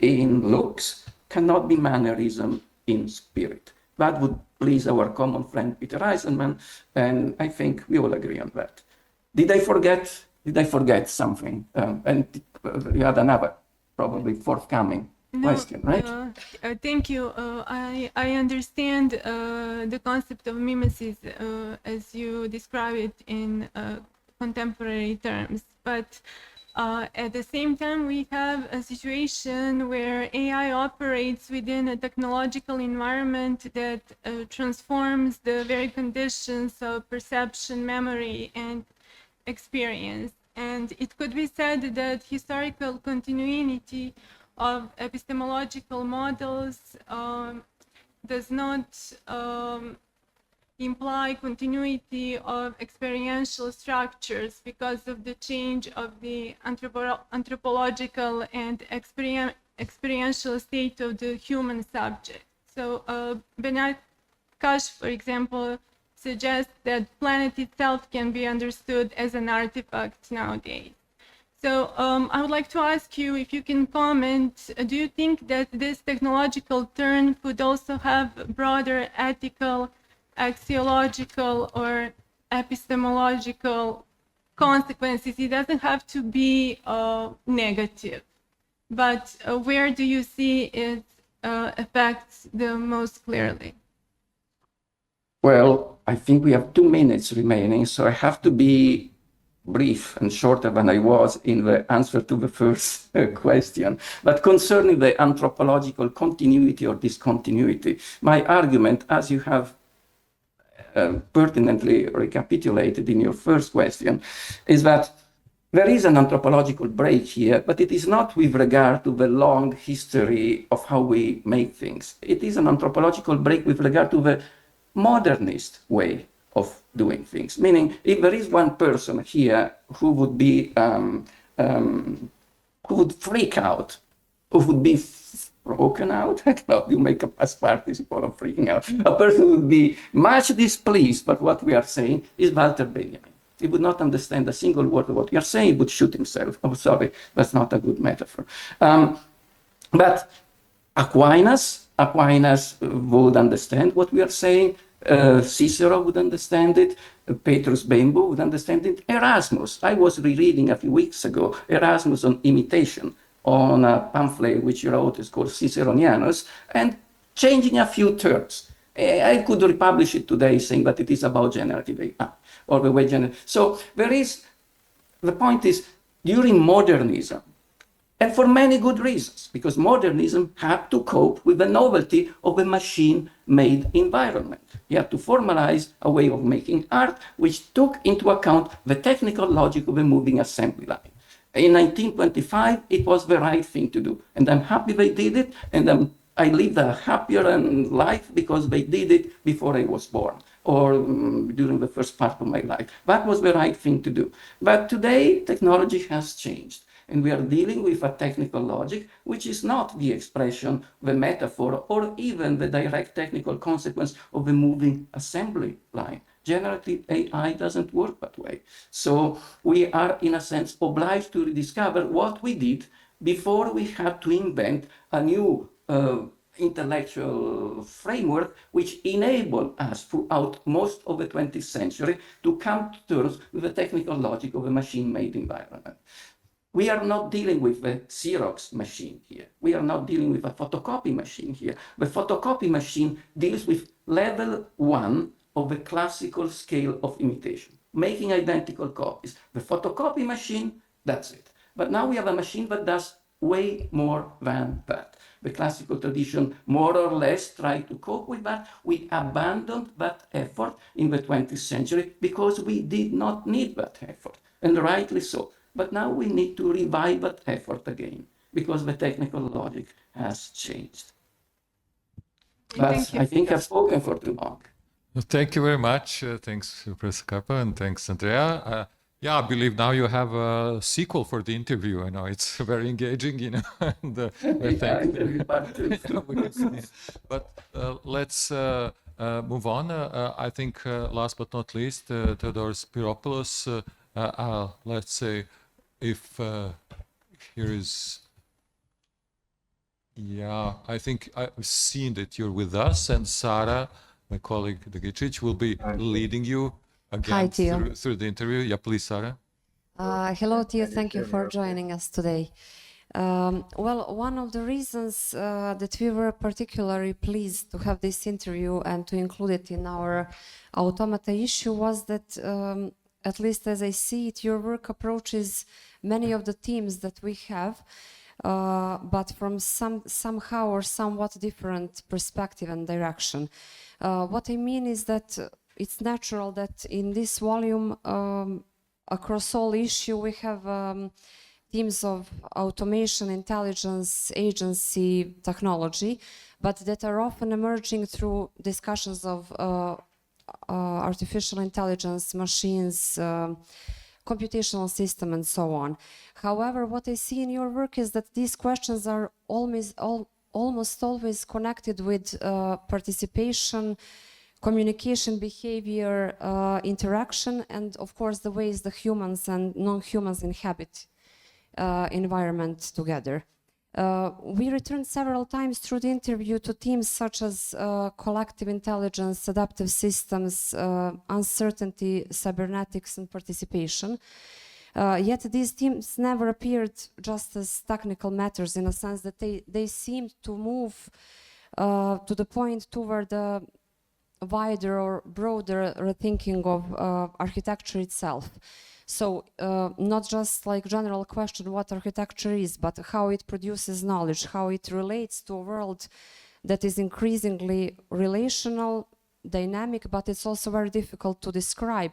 in looks, cannot be mannerism in spirit. That would please our common friend Peter Eisenman, and I think we all agree on that. Did I forget something? And you had another, probably forthcoming question, right? Thank you. I understand the concept of mimesis as you describe it in contemporary terms, but at the same time, we have a situation where AI operates within a technological environment that transforms the very conditions of perception, memory, and experience. And it could be said that historical continuity of epistemological models does not imply continuity of experiential structures because of the change of the anthropological and experiential state of the human subject. So Bernard Kash, for example, suggests that planet itself can be understood as an artifact nowadays. So I would like to ask you if you can comment, do you think that this technological turn could also have broader ethical, axiological, or epistemological consequences? It doesn't have to be negative, but where do you see it affects the most clearly? Well, I think we have 2 minutes remaining, so I have to be brief and shorter than I was in the answer to the first question. But concerning the anthropological continuity or discontinuity, my argument, as you have pertinently recapitulated in your first question, is that there is an anthropological break here, but it is not with regard to the long history of how we make things. It is an anthropological break with regard to the modernist way of doing things. Meaning, if there is one person here who would be, who would freak out, who would be broken out, I don't know, you make a past participle of freaking out. A person who would be much displeased by what we are saying is Walter Benjamin. He would not understand a single word of what we are saying, he would shoot himself. Oh, sorry, that's not a good metaphor. But Aquinas would understand what we are saying. Cicero would understand it. Petrus Bembo would understand it. Erasmus. I was rereading a few weeks ago Erasmus on imitation on a pamphlet which he wrote. It's called Ciceronianus, and changing a few terms. I could republish it today saying that it is about generative AI or the way generative. So the point is, during modernism, and for many good reasons, because modernism had to cope with the novelty of a machine-made environment. You had to formalize a way of making art which took into account the technical logic of a moving assembly line. In 1925, it was the right thing to do, and I'm happy they did it, and I lived a happier life because they did it before I was born, or during the first part of my life. That was the right thing to do. But today, technology has changed. And we are dealing with a technical logic, which is not the expression, the metaphor, or even the direct technical consequence of a moving assembly line. Generative AI doesn't work that way. So we are, in a sense, obliged to rediscover what we did before we had to invent a new intellectual framework which enabled us throughout most of the 20th century to come to terms with the technical logic of a machine-made environment. We are not dealing with a Xerox machine here. We are not dealing with a photocopy machine here. The photocopy machine deals with level 1 of the classical scale of imitation, making identical copies. The photocopy machine, that's it. But now we have a machine that does way more than that. The classical tradition more or less tried to cope with that. We abandoned that effort in the 20th century because we did not need that effort, and rightly so. But now we need to revive that effort again because the technical logic has changed. But I think I've spoken for too long. Well, thank you very much. Thanks, Professor Kappa, and thanks, Andrea. Yeah, I believe now you have a sequel for the interview. I know it's very engaging, you know. And, but let's move on. I think last but not least, Theodoros Spiropoulos. Let's say if here is Yeah, I think I've seen that you're with us, and Sara, my colleague Degicic, will be leading you again through the interview. Yeah, please, Sara. Hello to you. Thank you for joining us today. Well, one of the reasons that we were particularly pleased to have this interview and to include it in our automata issue was that, at least as I see it, your work approaches many of the themes that we have, but from somehow or somewhat different perspective and direction. What I mean is that it's natural that in this volume, across all issue, we have themes of automation, intelligence, agency, technology, but that are often emerging through discussions of artificial intelligence, machines, computational system, and so on. However, what I see in your work is that these questions are almost always connected with participation, communication, behavior, interaction, and of course the ways the humans and non-humans inhabit environment together. We returned several times through the interview to themes such as collective intelligence, adaptive systems, uncertainty, cybernetics, and participation. Yet these themes never appeared just as technical matters, in a sense that they seemed to move to the point toward the wider or broader rethinking of architecture itself. So not just like general question what architecture is, but how it produces knowledge, how it relates to a world that is increasingly relational, dynamic, but it's also very difficult to describe,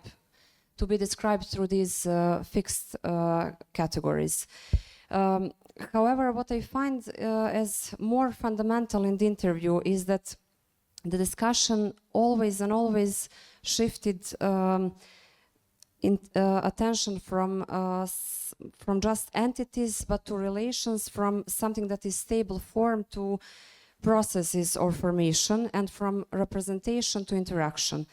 to be described through these fixed categories. However, what I find as more fundamental in the interview is that the discussion always shifted attention from just entities, but to relations, from something that is stable form to processes or formation, and from representation to interaction.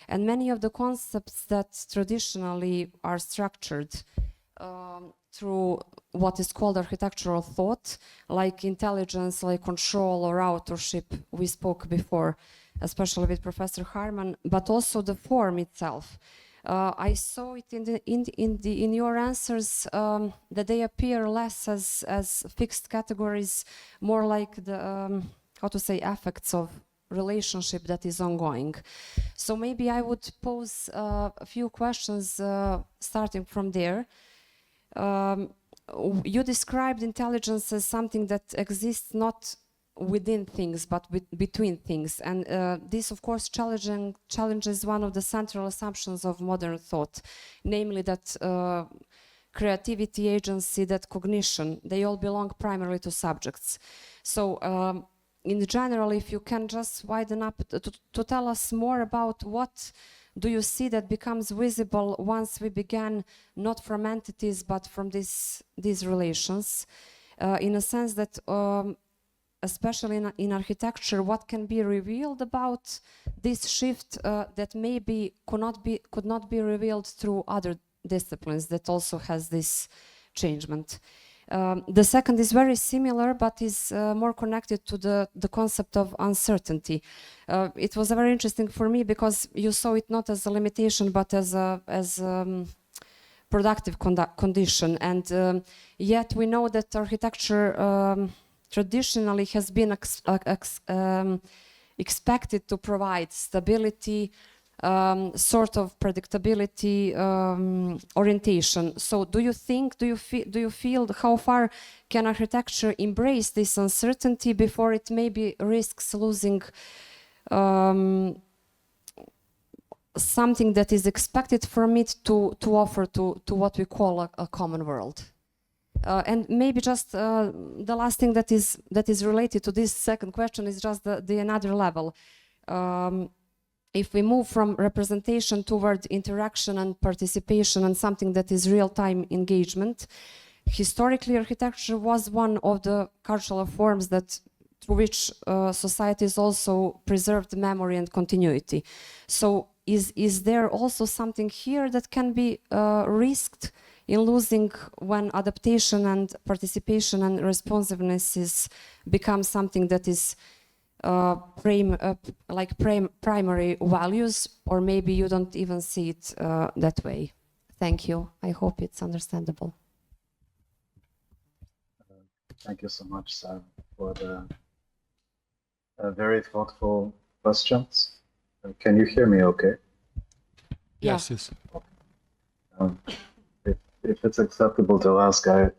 And many of the concepts that traditionally are structured through what is called architectural thought, like intelligence, like control or authorship, we spoke before, especially with Professor Harman, but also the form itself. I saw it in your answers that they appear less as fixed categories, more like the how to say, effects of relationship that is ongoing. So maybe I would pose a few questions starting from there. You described intelligence as something that exists not within things, but between things. And this, of course, challenges one of the central assumptions of modern thought, namely that creativity, agency, that cognition, they all belong primarily to subjects. So in general, if you can just widen up to tell us more about what do you see that becomes visible once we began not from entities, but from these relations, in a sense that especially in architecture, what can be revealed about this shift that maybe could not be revealed through other disciplines that also has this changement. The second is very similar, but is more connected to the concept of uncertainty. It was very interesting for me because you saw it not as a limitation, but as productive condition. And yet we know that architecture traditionally has been expected to provide stability, sort of predictability, orientation. So do you feel how far can architecture embrace this uncertainty before it maybe risks losing something that is expected from it to offer to what we call a common world? And maybe just the last thing that is related to this second question is just the another level. If we move from representation toward interaction and participation and something that is real-time engagement, historically architecture was one of the cultural forms that through which societies also preserved memory and continuity. So is there also something here that can be risked in losing when adaptation and participation and responsiveness become something that is primary values, or maybe you don't even see it that way. Thank you. I hope it's understandable. Thank you so much, Sam, for the very thoughtful questions. Can you hear me okay? Yes, yes. If it's acceptable to ask, I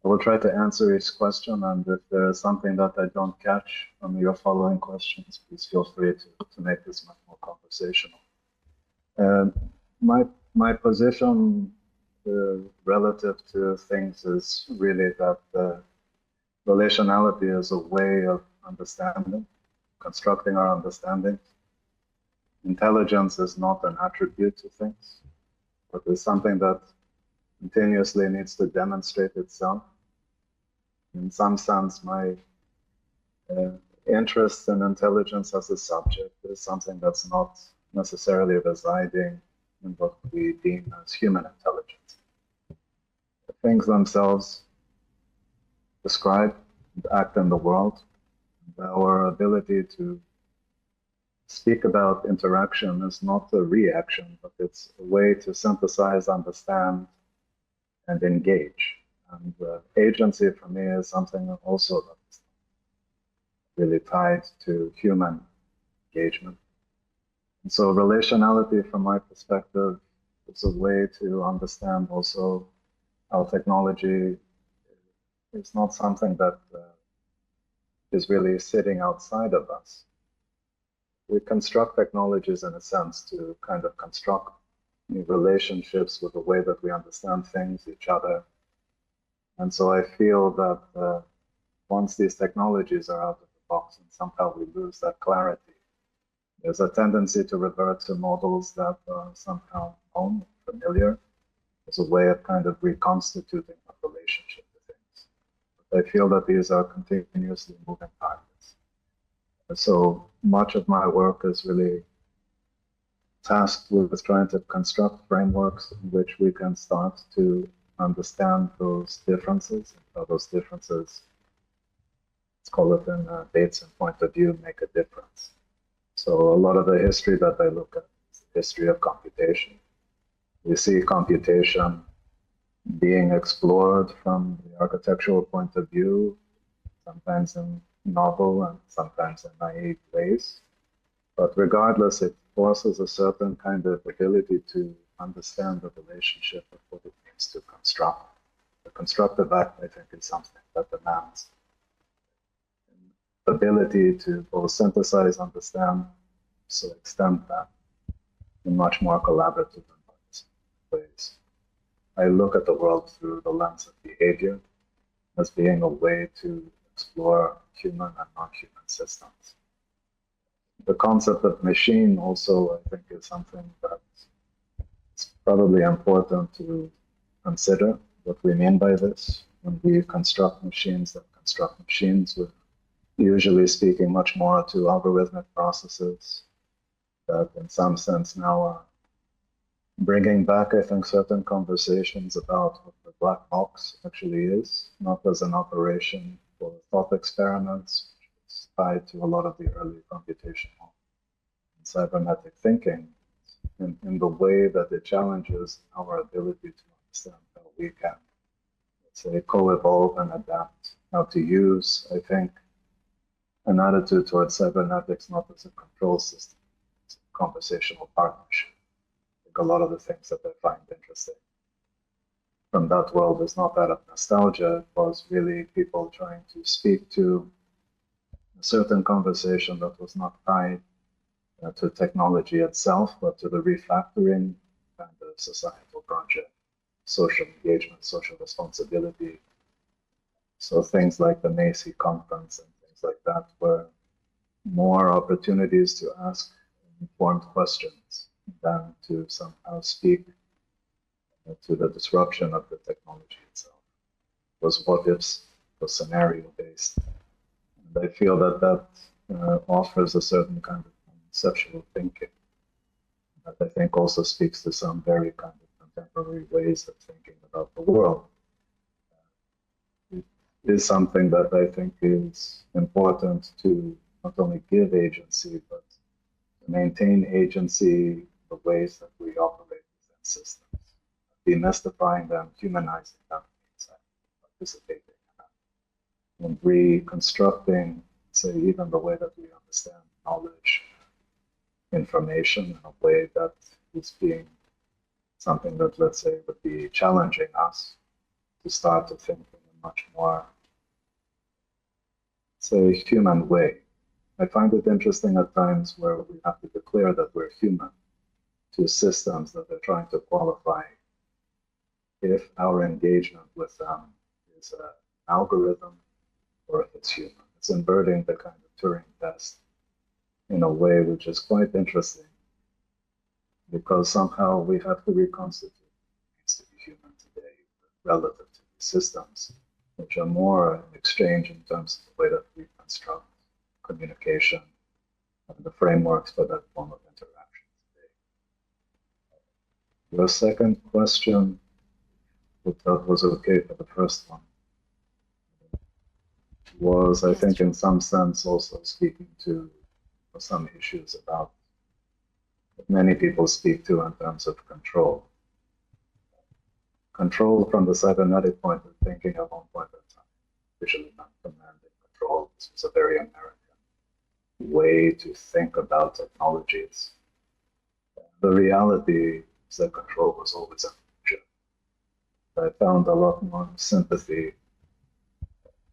will try to answer each question, and if there is something that I don't catch from your following questions, please feel free to make this much more conversational. My position relative to things is really that relationality is a way of understanding, constructing our understanding. Intelligence is not an attribute to things, but is something that continuously needs to demonstrate itself. In some sense, my interest in intelligence as a subject is something that's not necessarily residing in what we deem as human intelligence. The things themselves describe and act in the world. Our ability to speak about interaction is not a reaction, but it's a way to synthesize, understand, and engage. And agency for me is something also that's really tied to human engagement. And so relationality, from my perspective, is a way to understand also how technology is not something that is really sitting outside of us. We construct technologies in a sense to kind of construct new relationships with the way that we understand things, each other. And so I feel that once these technologies are out of the box and somehow we lose that clarity, there's a tendency to revert to models that are somehow known, familiar, as a way of kind of reconstituting a relationship to things. But I feel that these are continuously moving targets. So much of my work is really tasked with trying to construct frameworks in which we can start to understand those differences, how those differences, let's call it in Bates' point of view, make a difference. So a lot of the history that I look at is the history of computation. We see computation being explored from the architectural point of view, sometimes in novel and sometimes in naive ways. But regardless, it forces a certain kind of ability to understand the relationship of what it means to construct. The constructive act, I think, is something that demands ability to both synthesize, understand, so extend that in much more collaborative ways. I look at the world through the lens of behavior as being a way to explore human and non-human systems. The concept of machine also, I think, is something that's probably important to consider what we mean by this. When we construct machines that construct machines, we're usually speaking much more to algorithmic processes that in some sense now are bringing back, I think, certain conversations about what the black box actually is, not as an operation for thought experiments, which is tied to a lot of the early computational and cybernetic thinking, in the way that it challenges our ability to understand how we can, let's say, co-evolve and adapt, how to use, I think, an attitude towards cybernetics not as a control system, it's a conversational partnership. I think a lot of the things that I find interesting from that world is not that of nostalgia, it was really people trying to speak to a certain conversation that was not tied to technology itself, but to the refactoring kind of societal project, social engagement, social responsibility. So things like the Macy conference and things like that were more opportunities to ask informed questions than to somehow speak to the disruption of the technology itself. It was what ifs, was scenario based. And I feel that that offers a certain kind of conceptual thinking that I think also speaks to some very kind of contemporary ways of thinking about the world. It is something that I think is important to not only give agency, but to maintain agency the ways that we operate within systems, demystifying them, humanizing them, participating in them, and reconstructing, say, even the way that we understand knowledge, information in a way that is being something that, let's say, would be challenging us to start to think in a much more, say, human way. I find it interesting at times where we have to declare that we're human to systems that are trying to qualify if our engagement with them is an algorithm or if it's human. It's inverting the kind of Turing test in a way which is quite interesting, because somehow we have to reconstitute what it means to be human today relative to the systems, which are more an exchange in terms of the way that we construct communication and the frameworks for that form of interaction today. Your second question, if that was okay for the first one, was, I think, in some sense also speaking to some issues about that many people speak to in terms of control. Control from the cybernetic point of thinking at one point in time, visually not commanding control. This was a very American way to think about technologies. The reality is that control was always an illusion. I found a lot more sympathy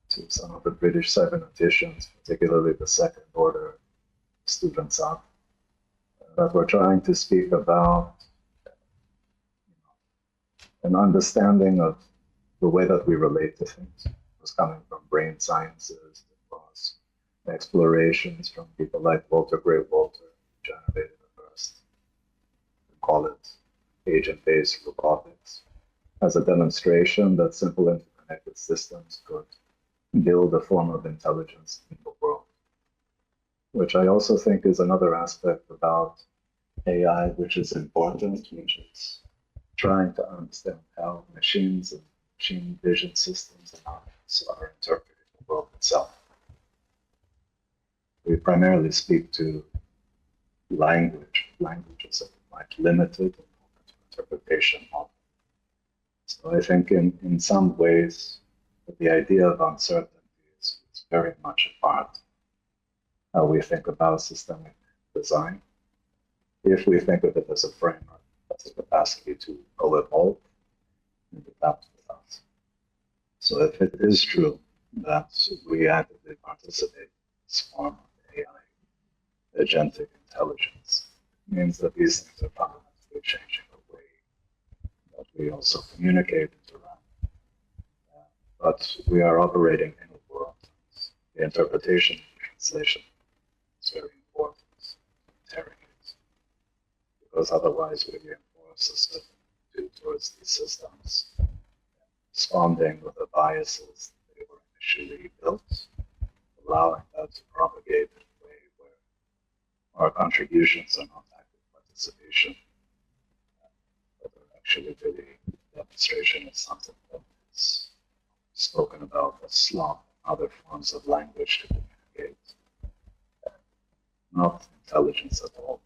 to some of the British cyberneticians, particularly the second order students up, that were trying to speak about an understanding of the way that we relate to things. It was coming from brain sciences, it was explorations from people like Walter Gray Walter, who generated the first, we call it agent-based robotics, as a demonstration that simple interconnected systems could build a form of intelligence in the world, which I also think is another aspect about AI, which is important, which is trying to understand how machines and machine vision systems and others are interpreting the world itself. We primarily speak to language. Language is a quite limited interpretation model. So I think in some ways, the idea of uncertainty is very much a part of how we think about systemic design. If we think of it as a framework, that's the capacity to co-evolve and adapt with us. So if it is true that we actively participate in this form of AI, agentic intelligence, it means that these things are fundamentally changing the way that we also communicate and interact. But we are operating in a world. The interpretation and translation is very important to interrogate, because otherwise we reinforce a certain attitude towards these systems, responding with the biases that they were initially built, allowing that to propagate in a way where our contributions are not active participation, but are actually really demonstration of something that is spoken about as slum, other forms of language to communicate, not intelligence at all.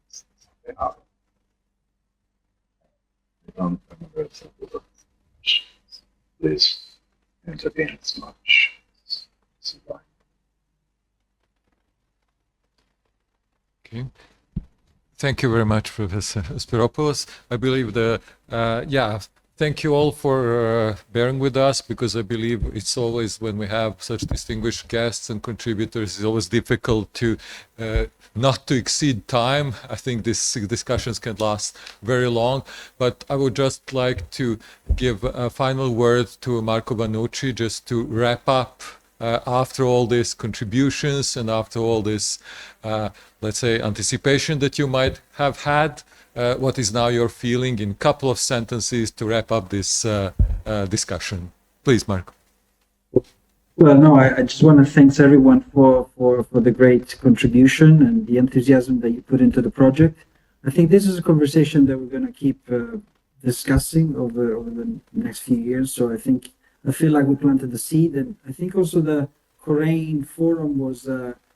Something other. I don't remember exactly what please intervene as much as you like. Okay. Thank you very much, Professor Spiropoulos. I believe thank you all for bearing with us, because I believe it's always, when we have such distinguished guests and contributors, it's always difficult to not to exceed time. I think these discussions can last very long, but I would just like to give a final word to Marco Banucci, just to wrap up after all these contributions and after all this, let's say, anticipation that you might have had. What is now your feeling in a couple of sentences to wrap up this discussion? Please, Marco. Well, no, I just want to thank everyone for the great contribution and the enthusiasm that you put into the project. I think this is a conversation that we're going to keep discussing over the next few years. So I feel like we planted the seed, and I think also the Khōrein forum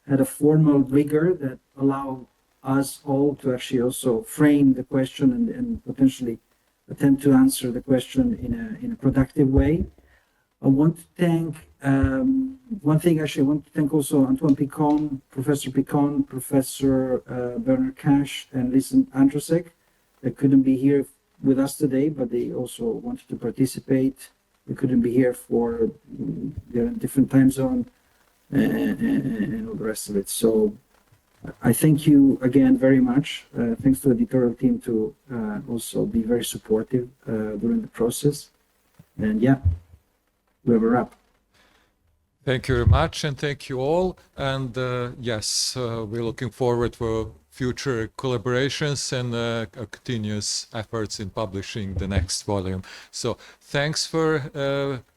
had a formal rigor that allowed us all to actually also frame the question and potentially attempt to answer the question in a productive way. I want to thank one thing actually. I want to thank also Antoine Picon, Professor Bernard Cash, and Lisa Andrusek. They couldn't be here with us today, but they also wanted to participate. They couldn't be here for they're in a different time zone and all the rest of it. So I thank you again very much. Thanks to the editorial team to also be very supportive during the process. And yeah, we have a wrap. Thank you very much, and thank you all. And yes, we're looking forward for future collaborations and continuous efforts in publishing the next volume. So thanks for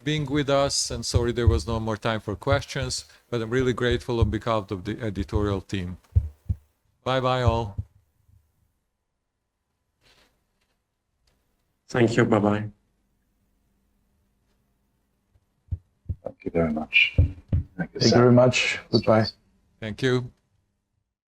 being with us, and sorry there was no more time for questions, but I'm really grateful on behalf of the editorial team. Bye-bye all. Thank you, bye-bye. Thank you very much. Thank you very much. Goodbye. Thank you.